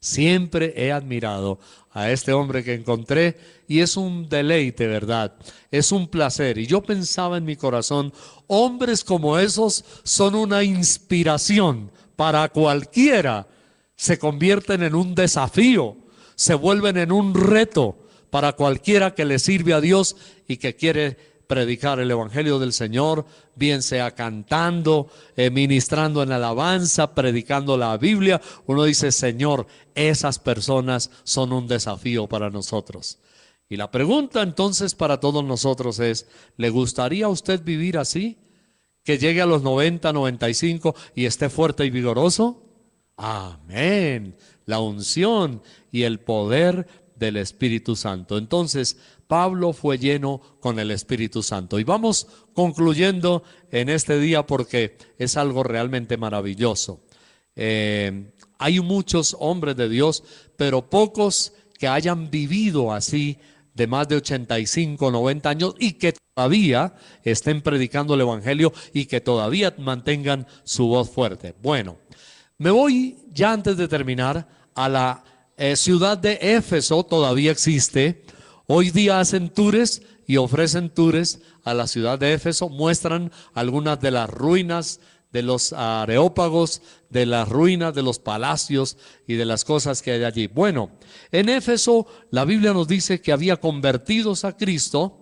Siempre he admirado a este hombre que encontré y es un deleite, ¿verdad? Es un placer. Y yo pensaba en mi corazón, hombres como esos son una inspiración para cualquiera. Se convierten en un desafío, se vuelven en un reto para cualquiera que le sirve a Dios y que quiere predicar el Evangelio del Señor, bien sea cantando, ministrando en alabanza, predicando la Biblia. Uno dice, Señor, esas personas son un desafío para nosotros. Y la pregunta entonces para todos nosotros es, ¿le gustaría a usted vivir así? Que llegue a los 90, 95 y esté fuerte y vigoroso. Amén. La unción y el poder del Espíritu Santo. Entonces, Pablo fue lleno con el Espíritu Santo. Y vamos concluyendo en este día porque es algo realmente maravilloso. Hay muchos hombres de Dios, pero pocos que hayan vivido así de más de 85, 90 años y que todavía estén predicando el Evangelio y que todavía mantengan su voz fuerte. Bueno, me voy ya antes de terminar a la ciudad de Éfeso. Todavía existe. Hoy día hacen tours y ofrecen tours a la ciudad de Éfeso, muestran algunas de las ruinas de los areópagos, de las ruinas de los palacios y de las cosas que hay allí. Bueno, en Éfeso la Biblia nos dice que había convertidos a Cristo,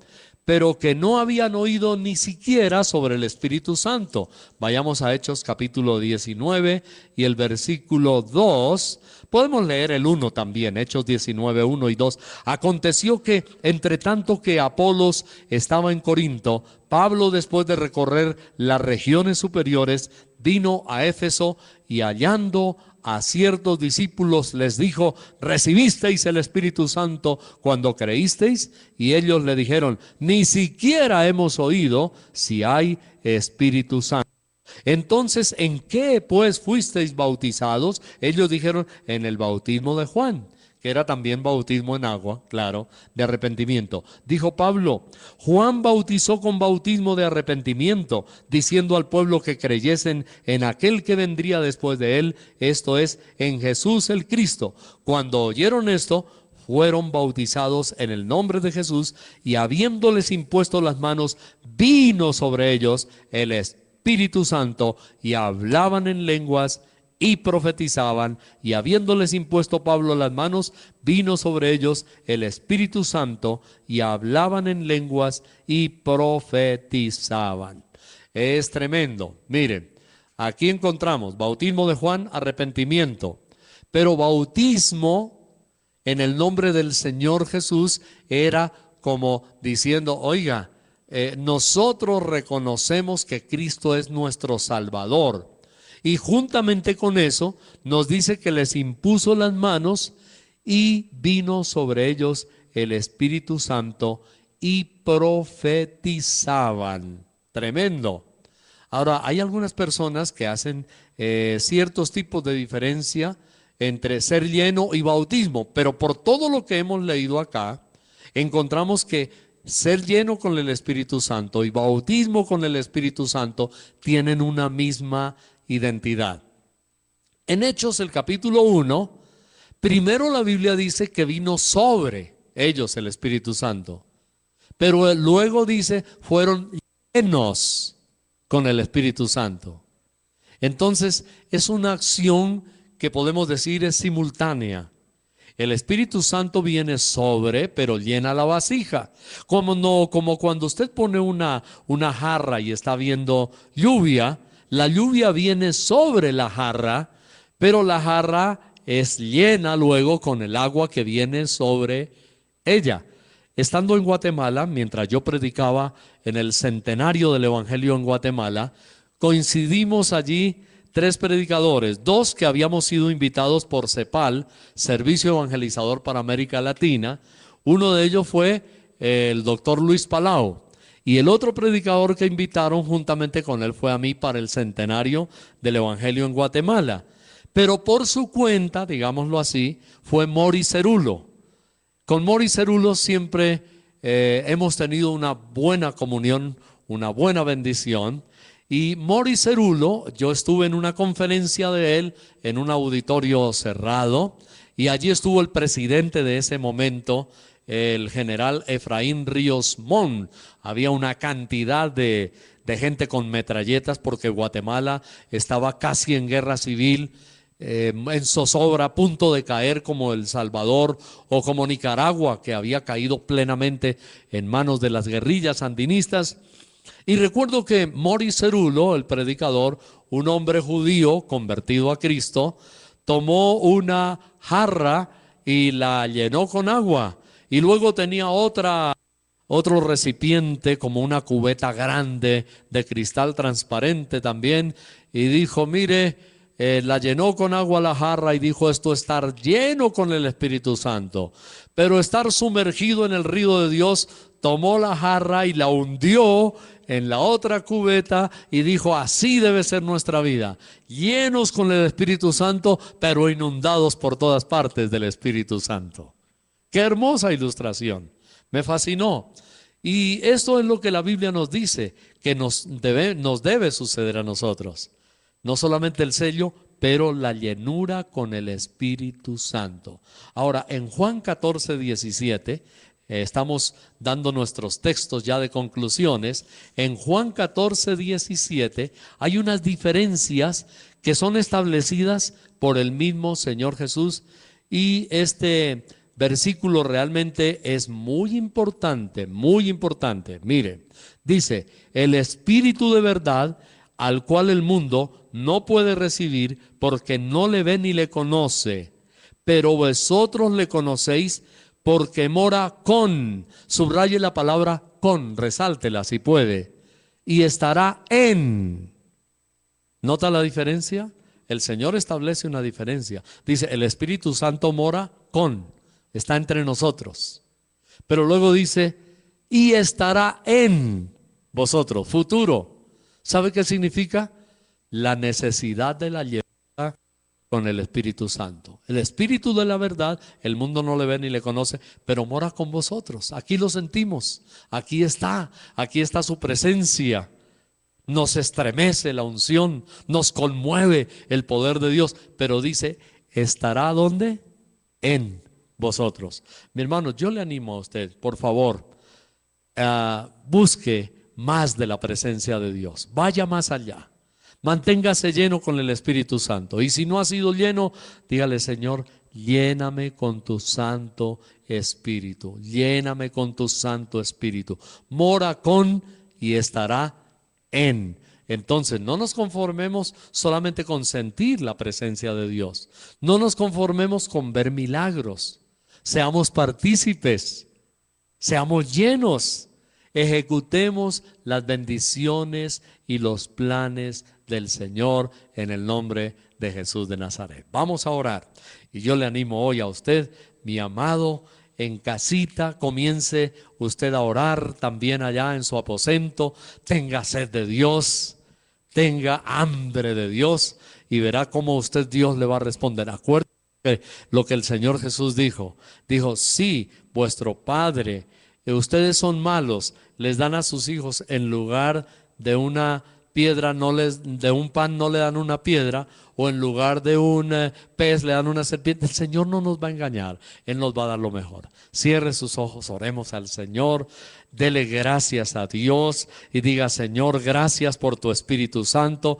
pero que no habían oído ni siquiera sobre el Espíritu Santo. Vayamos a Hechos capítulo 19 y el versículo 2. Podemos leer el 1 también, Hechos 19, 1 y 2. Aconteció que, entre tanto que Apolos estaba en Corinto, Pablo, después de recorrer las regiones superiores, vino a Éfeso y hallando a ciertos discípulos les dijo, ¿recibisteis el Espíritu Santo cuando creísteis? Y ellos le dijeron, ni siquiera hemos oído si hay Espíritu Santo. Entonces, ¿en qué pues fuisteis bautizados? Ellos dijeron, en el bautismo de Juan, que era también bautismo en agua, claro, de arrepentimiento. Dijo Pablo, Juan bautizó con bautismo de arrepentimiento, diciendo al pueblo que creyesen en aquel que vendría después de él, esto es, en Jesús el Cristo. Cuando oyeron esto, fueron bautizados en el nombre de Jesús, y habiéndoles impuesto las manos, vino sobre ellos el Espíritu Santo, y hablaban en lenguas y profetizaban. Y habiéndoles impuesto Pablo las manos, vino sobre ellos el Espíritu Santo, y hablaban en lenguas y profetizaban. Es tremendo. Miren, aquí encontramos bautismo de Juan, arrepentimiento, pero bautismo en el nombre del Señor Jesús era como diciendo, oiga, nosotros reconocemos que Cristo es nuestro Salvador. Y juntamente con eso nos dice que les impuso las manos y vino sobre ellos el Espíritu Santo y profetizaban. Tremendo. Ahora, hay algunas personas que hacen ciertos tipos de diferencia entre ser lleno y bautismo, pero por todo lo que hemos leído acá, encontramos que ser lleno con el Espíritu Santo y bautismo con el Espíritu Santo tienen una misma identidad. En Hechos, el capítulo 1, primero la Biblia dice que vino sobre ellos el Espíritu Santo, pero luego dice fueron llenos con el Espíritu Santo. Entonces es una acción que podemos decir es simultánea. El Espíritu Santo viene sobre, pero llena la vasija. Como cuando usted pone una jarra y está viendo lluvia, la lluvia viene sobre la jarra, pero la jarra es llena luego con el agua que viene sobre ella. Estando en Guatemala, mientras yo predicaba en el centenario del Evangelio en Guatemala, coincidimos allí 3 predicadores, 2 que habíamos sido invitados por CEPAL, Servicio Evangelizador para América Latina. Uno de ellos fue el doctor Luis Palau, y el otro predicador que invitaron juntamente con él fue a mí para el centenario del Evangelio en Guatemala. Pero por su cuenta, digámoslo así, fue Mori Cerulo. Con Mori Cerulo siempre hemos tenido una buena comunión, una buena bendición. Y Morris Cerullo, yo estuve en una conferencia de él en un auditorio cerrado, y allí estuvo el presidente de ese momento, el general Efraín Ríos Montt. Había una cantidad de gente con metralletas porque Guatemala estaba casi en guerra civil, en zozobra, a punto de caer como El Salvador o como Nicaragua, que había caído plenamente en manos de las guerrillas sandinistas. Y recuerdo que Morris Cerullo, el predicador, un hombre judío convertido a Cristo, tomó una jarra y la llenó con agua, y luego tenía otro recipiente como una cubeta grande de cristal transparente también, y dijo, mire, la llenó con agua la jarra y dijo, esto estar lleno con el Espíritu Santo, pero estar sumergido en el río de Dios. Tomó la jarra y la hundió en la otra cubeta y dijo, así debe ser nuestra vida, llenos con el Espíritu Santo, pero inundados por todas partes del Espíritu Santo. Qué hermosa ilustración, me fascinó. Y esto es lo que la Biblia nos dice, que nos debe suceder a nosotros. No solamente el sello, pero la llenura con el Espíritu Santo. Ahora, en Juan 14:17, estamos dando nuestros textos ya de conclusiones. En Juan 14:17 hay unas diferencias que son establecidas por el mismo Señor Jesús, y este versículo realmente es muy importante, muy importante. Mire, dice, el Espíritu de verdad, al cual el mundo no puede recibir porque no le ve ni le conoce, pero vosotros le conocéis porque mora con, subraye la palabra con, resáltela si puede, y estará en. ¿Nota la diferencia? El Señor establece una diferencia. Dice, el Espíritu Santo mora con, está entre nosotros. Pero luego dice, y estará en vosotros, futuro. ¿Sabe qué significa? La necesidad de la llenura con el Espíritu Santo. El Espíritu de la verdad, el mundo no le ve ni le conoce, pero mora con vosotros. Aquí lo sentimos, aquí está su presencia. Nos estremece la unción, nos conmueve el poder de Dios, pero dice, ¿estará dónde? En vosotros. Mi hermano, yo le animo a usted, por favor, busque más de la presencia de Dios, vaya más allá, manténgase lleno con el Espíritu Santo, y si no ha sido lleno, dígale, Señor, lléname con tu Santo Espíritu, lléname con tu Santo Espíritu, mora con y estará en. Entonces no nos conformemos solamente con sentir la presencia de Dios, no nos conformemos con ver milagros, seamos partícipes, seamos llenos, ejecutemos las bendiciones y los planes del Señor en el nombre de Jesús de Nazaret. Vamos a orar, y yo le animo hoy a usted, mi amado, en casita, comience usted a orar también allá en su aposento, tenga sed de Dios, tenga hambre de Dios, y verá cómo usted Dios le va a responder. Acuérdese lo que el Señor Jesús dijo, sí, vuestro Padre, ustedes son malos, les dan a sus hijos en lugar de una piedra, de un pan no le dan una piedra, o en lugar de un pez le dan una serpiente. El Señor no nos va a engañar, Él nos va a dar lo mejor. Cierre sus ojos, oremos al Señor, dele gracias a Dios y diga, Señor, gracias por tu Espíritu Santo.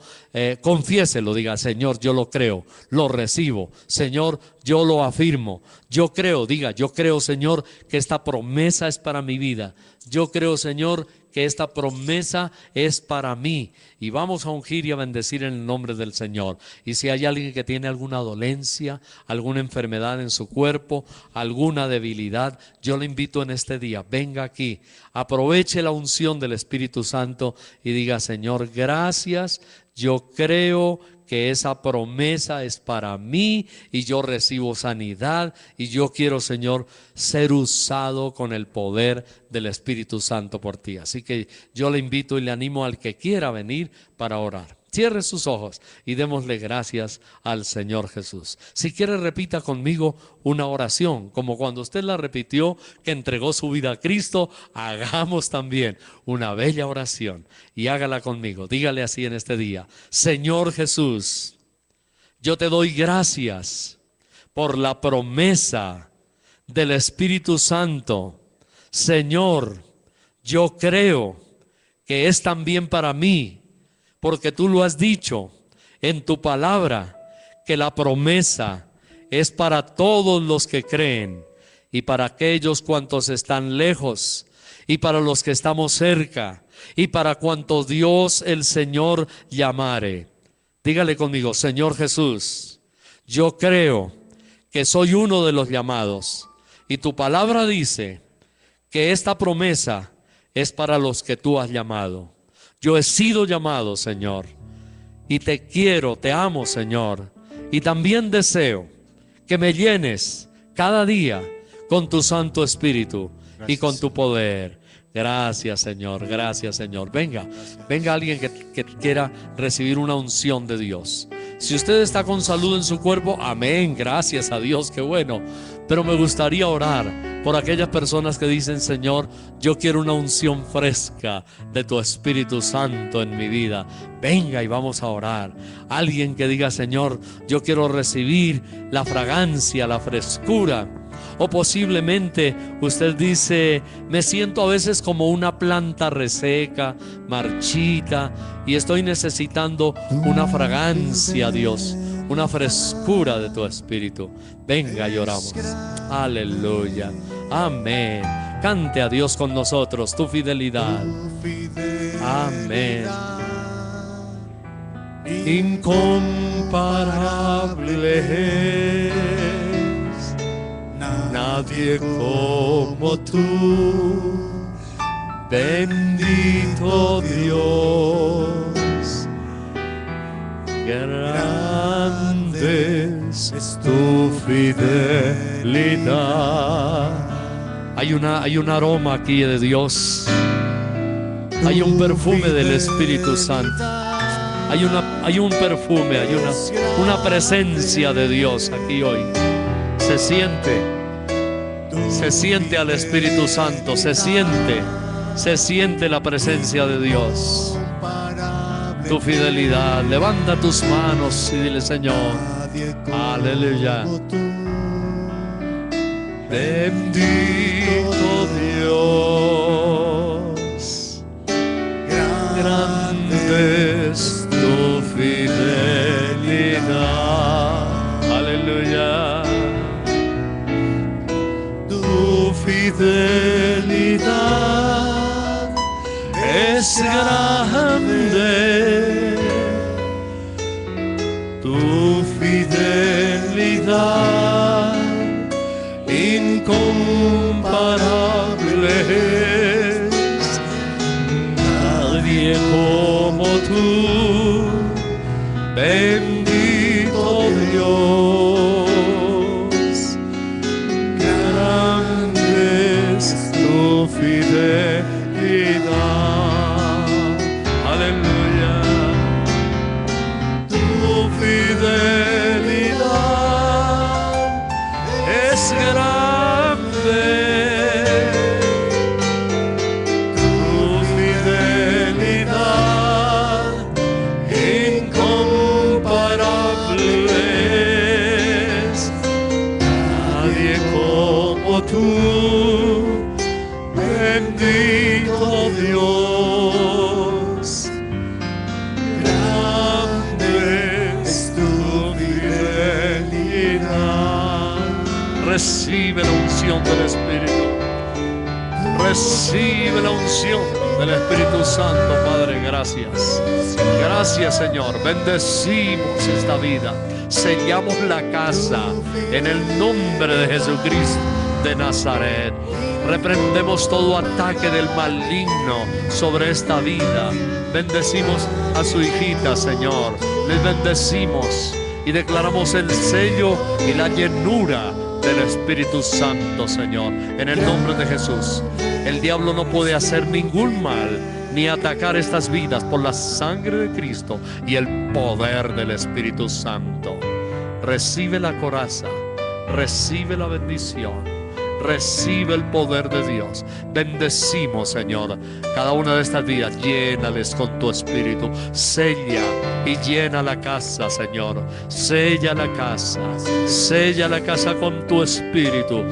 Confiéselo, diga, Señor, yo lo creo, lo recibo, Señor, yo lo afirmo, yo creo, diga, yo creo, Señor, que esta promesa es para mi vida, yo creo, Señor, que esta promesa es para mí, y vamos a ungir y a bendecir en el nombre del Señor. Y si hay alguien que tiene alguna dolencia, alguna enfermedad en su cuerpo, alguna debilidad, yo le invito en este día, venga aquí, aproveche la unción del Espíritu Santo y diga, Señor, gracias, yo creo que esa promesa es para mí y yo recibo sanidad, y yo quiero, Señor, ser usado con el poder del Espíritu Santo por ti. Así que yo le invito y le animo al que quiera venir para orar. Cierre sus ojos y démosle gracias al Señor Jesús. Si quiere, repita conmigo una oración, como cuando usted la repitió, que entregó su vida a Cristo. Hagamos también una bella oración y hágala conmigo. Dígale así en este día: Señor Jesús, yo te doy gracias por la promesa del Espíritu Santo. Señor, yo creo que es también para mí, porque tú lo has dicho en tu palabra, que la promesa es para todos los que creen y para aquellos cuantos están lejos y para los que estamos cerca y para cuantos Dios el Señor llamare. Dígale conmigo: Señor Jesús, yo creo que soy uno de los llamados y tu palabra dice que esta promesa es para los que tú has llamado. Yo he sido llamado, Señor, y te quiero, te amo, Señor, y también deseo que me llenes cada día con tu Santo Espíritu. Gracias. Y con tu poder. Gracias, Señor, gracias, Señor. Venga alguien que quiera recibir una unción de Dios. Si usted está con salud en su cuerpo, amén, gracias a Dios, qué bueno. Pero me gustaría orar por aquellas personas que dicen: Señor, yo quiero una unción fresca de tu Espíritu Santo en mi vida. Venga y vamos a orar. Alguien que diga: Señor, yo quiero recibir la fragancia, la frescura. O posiblemente usted dice: me siento a veces como una planta reseca, marchita, y estoy necesitando una fragancia, Dios, una frescura de tu Espíritu. Venga y oramos. Aleluya, amén. Cante a Dios con nosotros tu fidelidad. Amén. Incomparable es, nadie como tú, bendito Dios. Grande es tu fidelidad. Hay un aroma aquí de Dios. Hay un perfume del Espíritu Santo. Hay un perfume, hay una presencia de Dios aquí hoy. Se siente al Espíritu Santo, se siente la presencia de Dios. Tu fidelidad. Levanta tus manos y dile: Señor, aleluya. Bendito Dios, grande es tu fidelidad. Aleluya. Tu fidelidad es grande, tu fidelidad incomparable es. Nadie como tú, bendito Dios. Grande es tu fidelidad. Aleluya. Tu fidelidad es grande. Tu fidelidad incomparable es. Nadie como tú, bendito Dios. Grande es tu fidelidad. Recibe la unción del Espíritu. Recibe la unción del Espíritu Santo, Padre. Gracias. Gracias, Señor. Bendecimos esta vida. Sellamos la casa en el nombre de Jesucristo de Nazaret. Reprendemos todo ataque del maligno sobre esta vida. Bendecimos a su hijita, Señor. Les bendecimos y declaramos el sello y la llenura del Espíritu Santo, Señor, en el nombre de Jesús. El diablo no puede hacer ningún mal ni atacar estas vidas por la sangre de Cristo y el poder del Espíritu Santo. Recibe la coraza, recibe la bendición, recibe el poder de Dios. Bendecimos, Señor, cada una de estas vidas. Llénales con tu Espíritu. Sella y llena la casa, Señor. Sella la casa con tu Espíritu.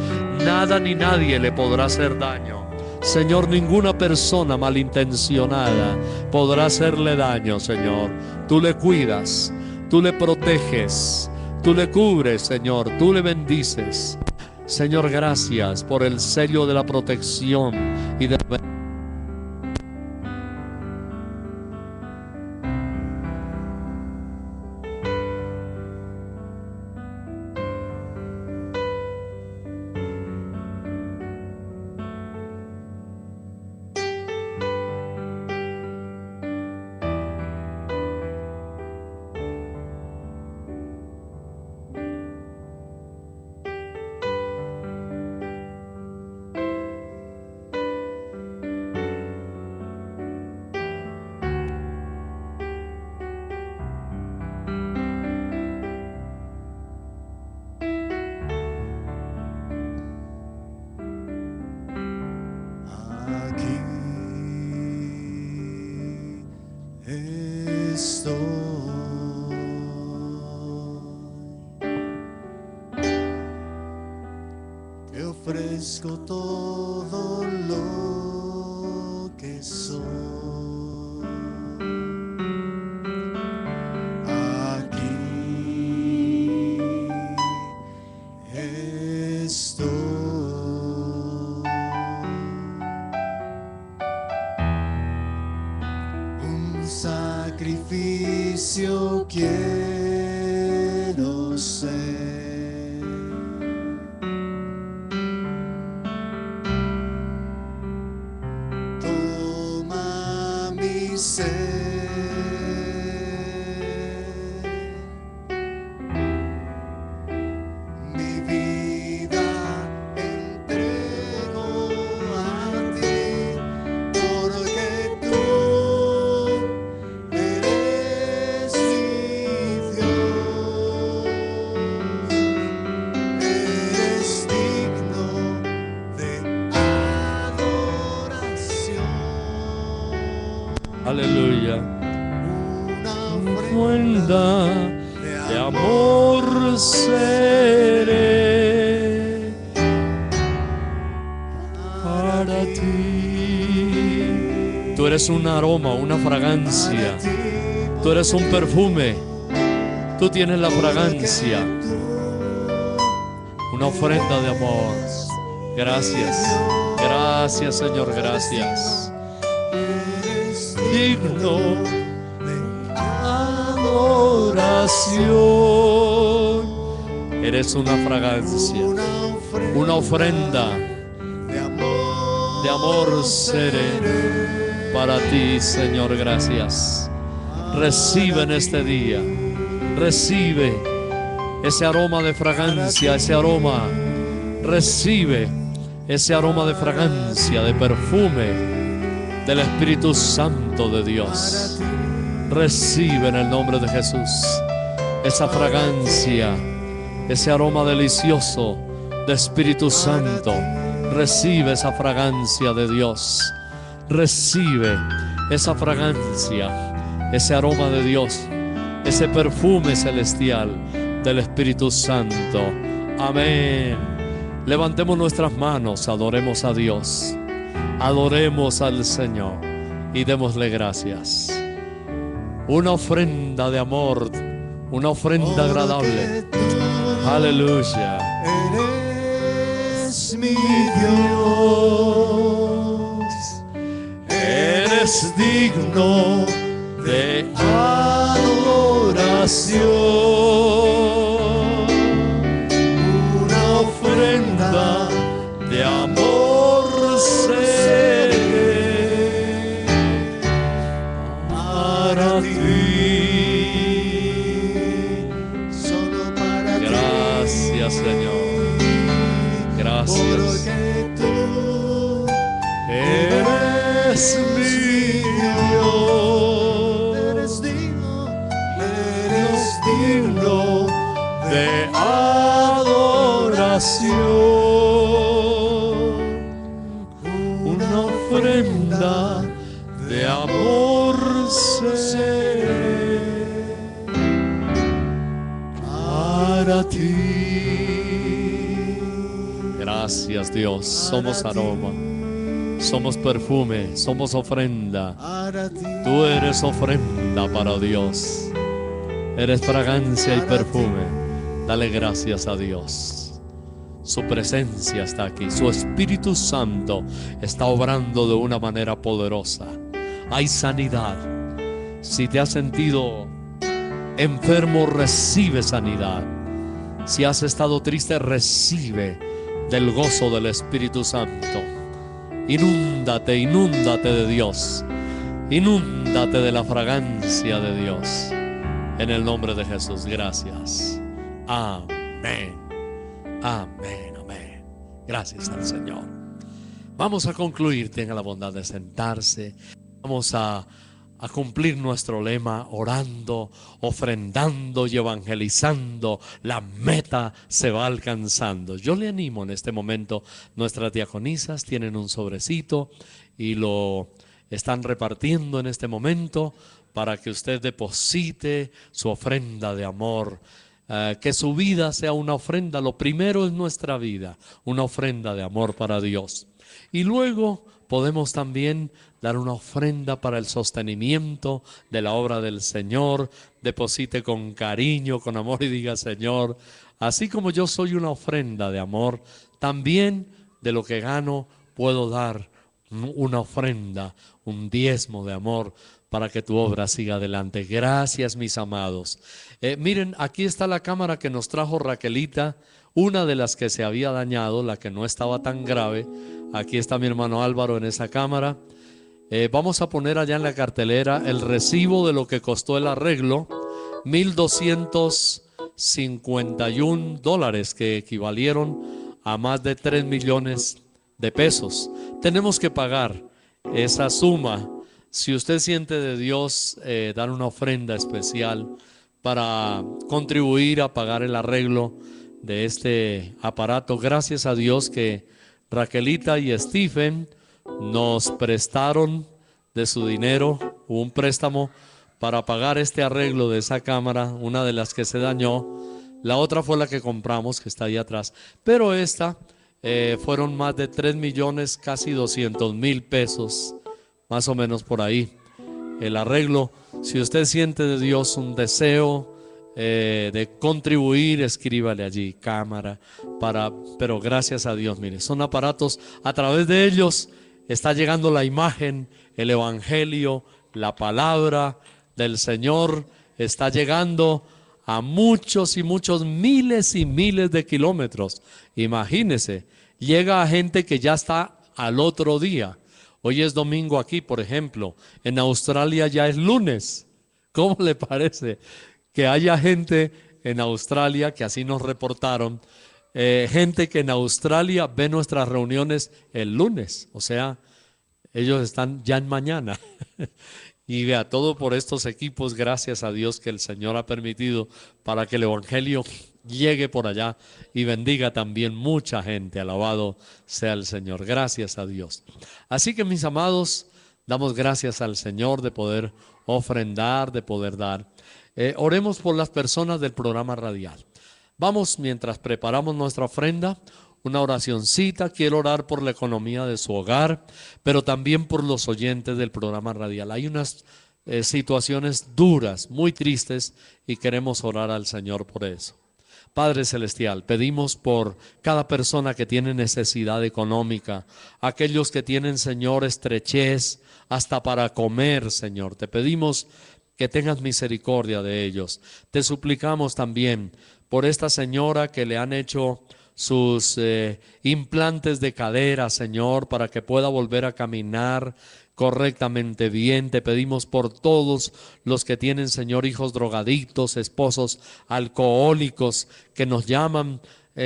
Nada ni nadie le podrá hacer daño. Señor, ninguna persona malintencionada podrá hacerle daño, Señor. Tú le cuidas, tú le proteges, tú le cubres, Señor, tú le bendices. Señor, gracias por el sello de la protección y de la... Te ofrezco todo lo que soy. Aquí estoy. Un sacrificio quiero ser. Mi vida entrego a ti, porque tú eres mi Dios, eres digno de adoración. Aleluya. Una ofrenda de amor seré para ti. Tú eres un aroma, una fragancia. Tú eres un perfume. Tú tienes la fragancia. Una ofrenda de amor. Gracias. Gracias, Señor, gracias. Digno de adoración. Eres una fragancia, una ofrenda de amor seré para ti, Señor, gracias. Recibe en este día, recibe ese aroma de fragancia, ese aroma, recibe ese aroma de fragancia, de perfume del Espíritu Santo de Dios. Recibe en el nombre de Jesús esa fragancia, ese aroma delicioso de Espíritu Santo. Recibe esa fragancia de Dios. Recibe esa fragancia, ese aroma de Dios, ese perfume celestial del Espíritu Santo. Amén. Levantemos nuestras manos, adoremos a Dios. Adoremos al Señor y démosle gracias. Una ofrenda de amor, una ofrenda agradable. Aleluya. Eres mi Dios, Eres digno de adoración. Una ofrenda de amor seré para ti. solo para Gracias, ti. Señor. Gracias. Porque tú Eres mi adoración, una ofrenda de amor seré para ti. Gracias, Dios. Somos aroma, somos perfume, somos ofrenda. para ti, Tú eres ofrenda para Dios. Eres fragancia y perfume. Dale gracias a Dios. Su presencia está aquí. Su Espíritu Santo está obrando de una manera poderosa. Hay sanidad. Si te has sentido enfermo, recibe sanidad. Si has estado triste, recibe del gozo del Espíritu Santo. Inúndate, inúndate de Dios. Inúndate de la fragancia de Dios. En el nombre de Jesús, gracias. Amén. Amén, amén. Gracias al Señor. Vamos a concluir. Tenga la bondad de sentarse. Vamos a cumplir nuestro lema, orando, ofrendando y evangelizando. La meta se va alcanzando. Yo le animo en este momento. Nuestras diaconisas tienen un sobrecito y lo están repartiendo en este momento para que usted deposite su ofrenda de amor. Que su vida sea una ofrenda. Lo primero es nuestra vida, una ofrenda de amor para Dios. Y luego podemos también dar una ofrenda para el sostenimiento de la obra del Señor. Deposite con cariño, con amor y diga: Señor, así como yo soy una ofrenda de amor, también de lo que gano puedo dar una ofrenda, un diezmo de amor para que tu obra siga adelante. Gracias, mis amados. Miren, aquí está la cámara que nos trajo Raquelita, una de las que se había dañado, la que no estaba tan grave. Aquí está mi hermano Álvaro en esa cámara. Vamos a poner allá en la cartelera el recibo de lo que costó el arreglo, $1,251, que equivalieron a más de 3 millones de pesos. Tenemos que pagar esa suma. Si usted siente de Dios dar una ofrenda especial para contribuir a pagar el arreglo de este aparato, gracias a Dios que Raquelita y Stephen nos prestaron de su dinero un préstamo para pagar este arreglo de esa cámara, una de las que se dañó. La otra fue la que compramos, que está ahí atrás, pero esta fueron más de 3 millones, casi 200,000 pesos, más o menos por ahí el arreglo. Si usted siente de Dios un deseo de contribuir, escríbale allí, cámara, pero gracias a Dios, mire, son aparatos, a través de ellos está llegando la imagen, el evangelio, la palabra del Señor está llegando a muchos y muchos, miles y miles de kilómetros. Imagínese, llega a gente que ya está al otro día. Hoy es domingo aquí, por ejemplo. En Australia ya es lunes. ¿Cómo le parece que haya gente en Australia, que así nos reportaron, gente que en Australia ve nuestras reuniones el lunes? O sea, ellos están ya en mañana. Y vea, todo por estos equipos, gracias a Dios que el Señor ha permitido para que el evangelio llegue por allá y bendiga también mucha gente. Alabado sea el Señor. Gracias a Dios. Así que, mis amados, damos gracias al Señor de poder ofrendar, de poder dar. Oremos por las personas del programa radial. Vamos, mientras preparamos nuestra ofrenda, una oracioncita. Quiero orar por la economía de su hogar, pero también por los oyentes del programa radial. Hay unas situaciones duras, muy tristes, y queremos orar al Señor por eso. Padre Celestial, pedimos por cada persona que tiene necesidad económica, aquellos que tienen, Señor, estrechez hasta para comer, Señor. Te pedimos que tengas misericordia de ellos. Te suplicamos también por esta señora que le han hecho sus implantes de cadera, Señor, para que pueda volver a caminar correctamente bien. Te pedimos por todos los que tienen, Señor, hijos drogadictos, esposos alcohólicos, que nos llaman,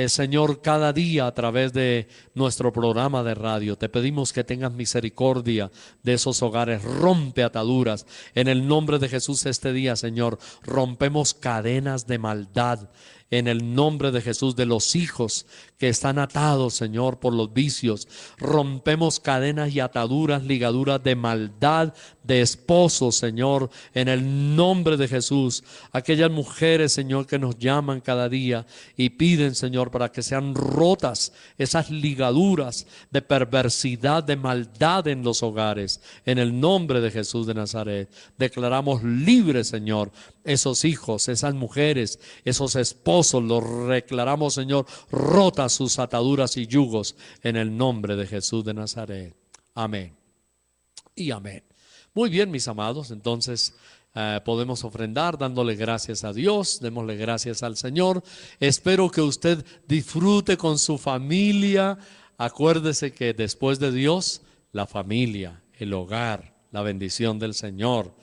Señor, cada día a través de nuestro programa de radio. Te pedimos que tengas misericordia de esos hogares. Rompe ataduras. En el nombre de Jesús este día, Señor, rompemos cadenas de maldad en el nombre de Jesús, de los hijos que están atados, Señor, por los vicios. Rompemos cadenas y ataduras, ligaduras de maldad, de esposos, Señor, en el nombre de Jesús. Aquellas mujeres, Señor, que nos llaman cada día y piden, Señor, para que sean rotas esas ligaduras de perversidad, de maldad en los hogares. En el nombre de Jesús de Nazaret, declaramos libres, Señor, esos hijos, esas mujeres, esos esposos, los declaramos, Señor, rotas sus ataduras y yugos en el nombre de Jesús de Nazaret. Amén y amén. Muy bien, mis amados, entonces podemos ofrendar dándole gracias a Dios, démosle gracias al Señor. Espero que usted disfrute con su familia. Acuérdese que después de Dios, la familia, el hogar, la bendición del Señor.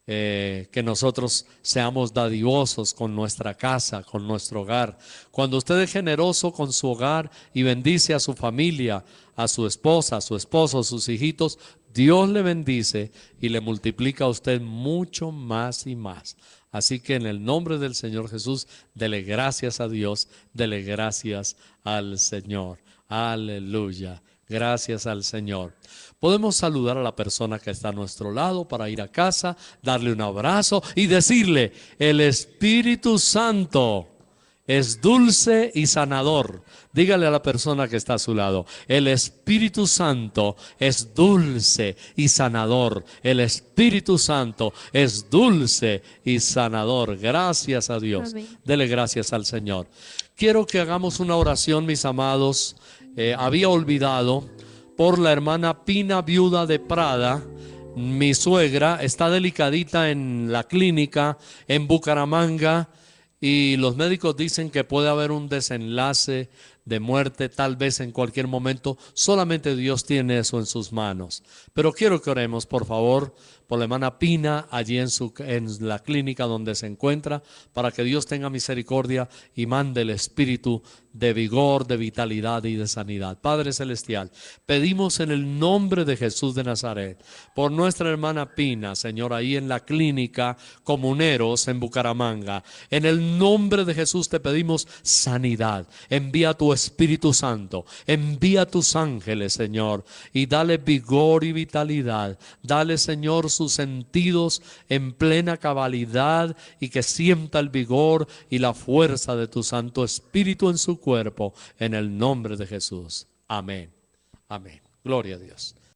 Que nosotros seamos dadivosos con nuestra casa, con nuestro hogar. Cuando usted es generoso con su hogar y bendice a su familia, a su esposa, a su esposo, a sus hijitos, Dios le bendice y le multiplica a usted mucho más y más. Así que en el nombre del Señor Jesús, dele gracias a Dios, dele gracias al Señor. Aleluya. Gracias al Señor. Podemos saludar a la persona que está a nuestro lado para ir a casa, darle un abrazo y decirle: el Espíritu Santo es dulce y sanador. Dígale a la persona que está a su lado: el Espíritu Santo es dulce y sanador. El Espíritu Santo es dulce y sanador. Gracias a Dios. Amén. Dele gracias al Señor. Quiero que hagamos una oración, mis amados. Había olvidado por la hermana Pina, viuda de Prada. Mi suegra está delicadita en la clínica en Bucaramanga y los médicos dicen que puede haber un desenlace de muerte tal vez en cualquier momento. Solamente Dios tiene eso en sus manos. Pero quiero que oremos, por favor, por la hermana Pina allí en la clínica donde se encuentra, para que Dios tenga misericordia y mande el espíritu de vigor, de vitalidad y de sanidad. Padre Celestial, pedimos en el nombre de Jesús de Nazaret, por nuestra hermana Pina, Señor, ahí en la clínica Comuneros en Bucaramanga. En el nombre de Jesús te pedimos sanidad. Envía tu Espíritu Santo, envía tus ángeles, Señor, y dale vigor y vitalidad. Dale, Señor, sus sentidos en plena cabalidad y que sienta el vigor y la fuerza de tu Santo Espíritu en su cuerpo, en el nombre de Jesús. Amén. Amén. Gloria a Dios.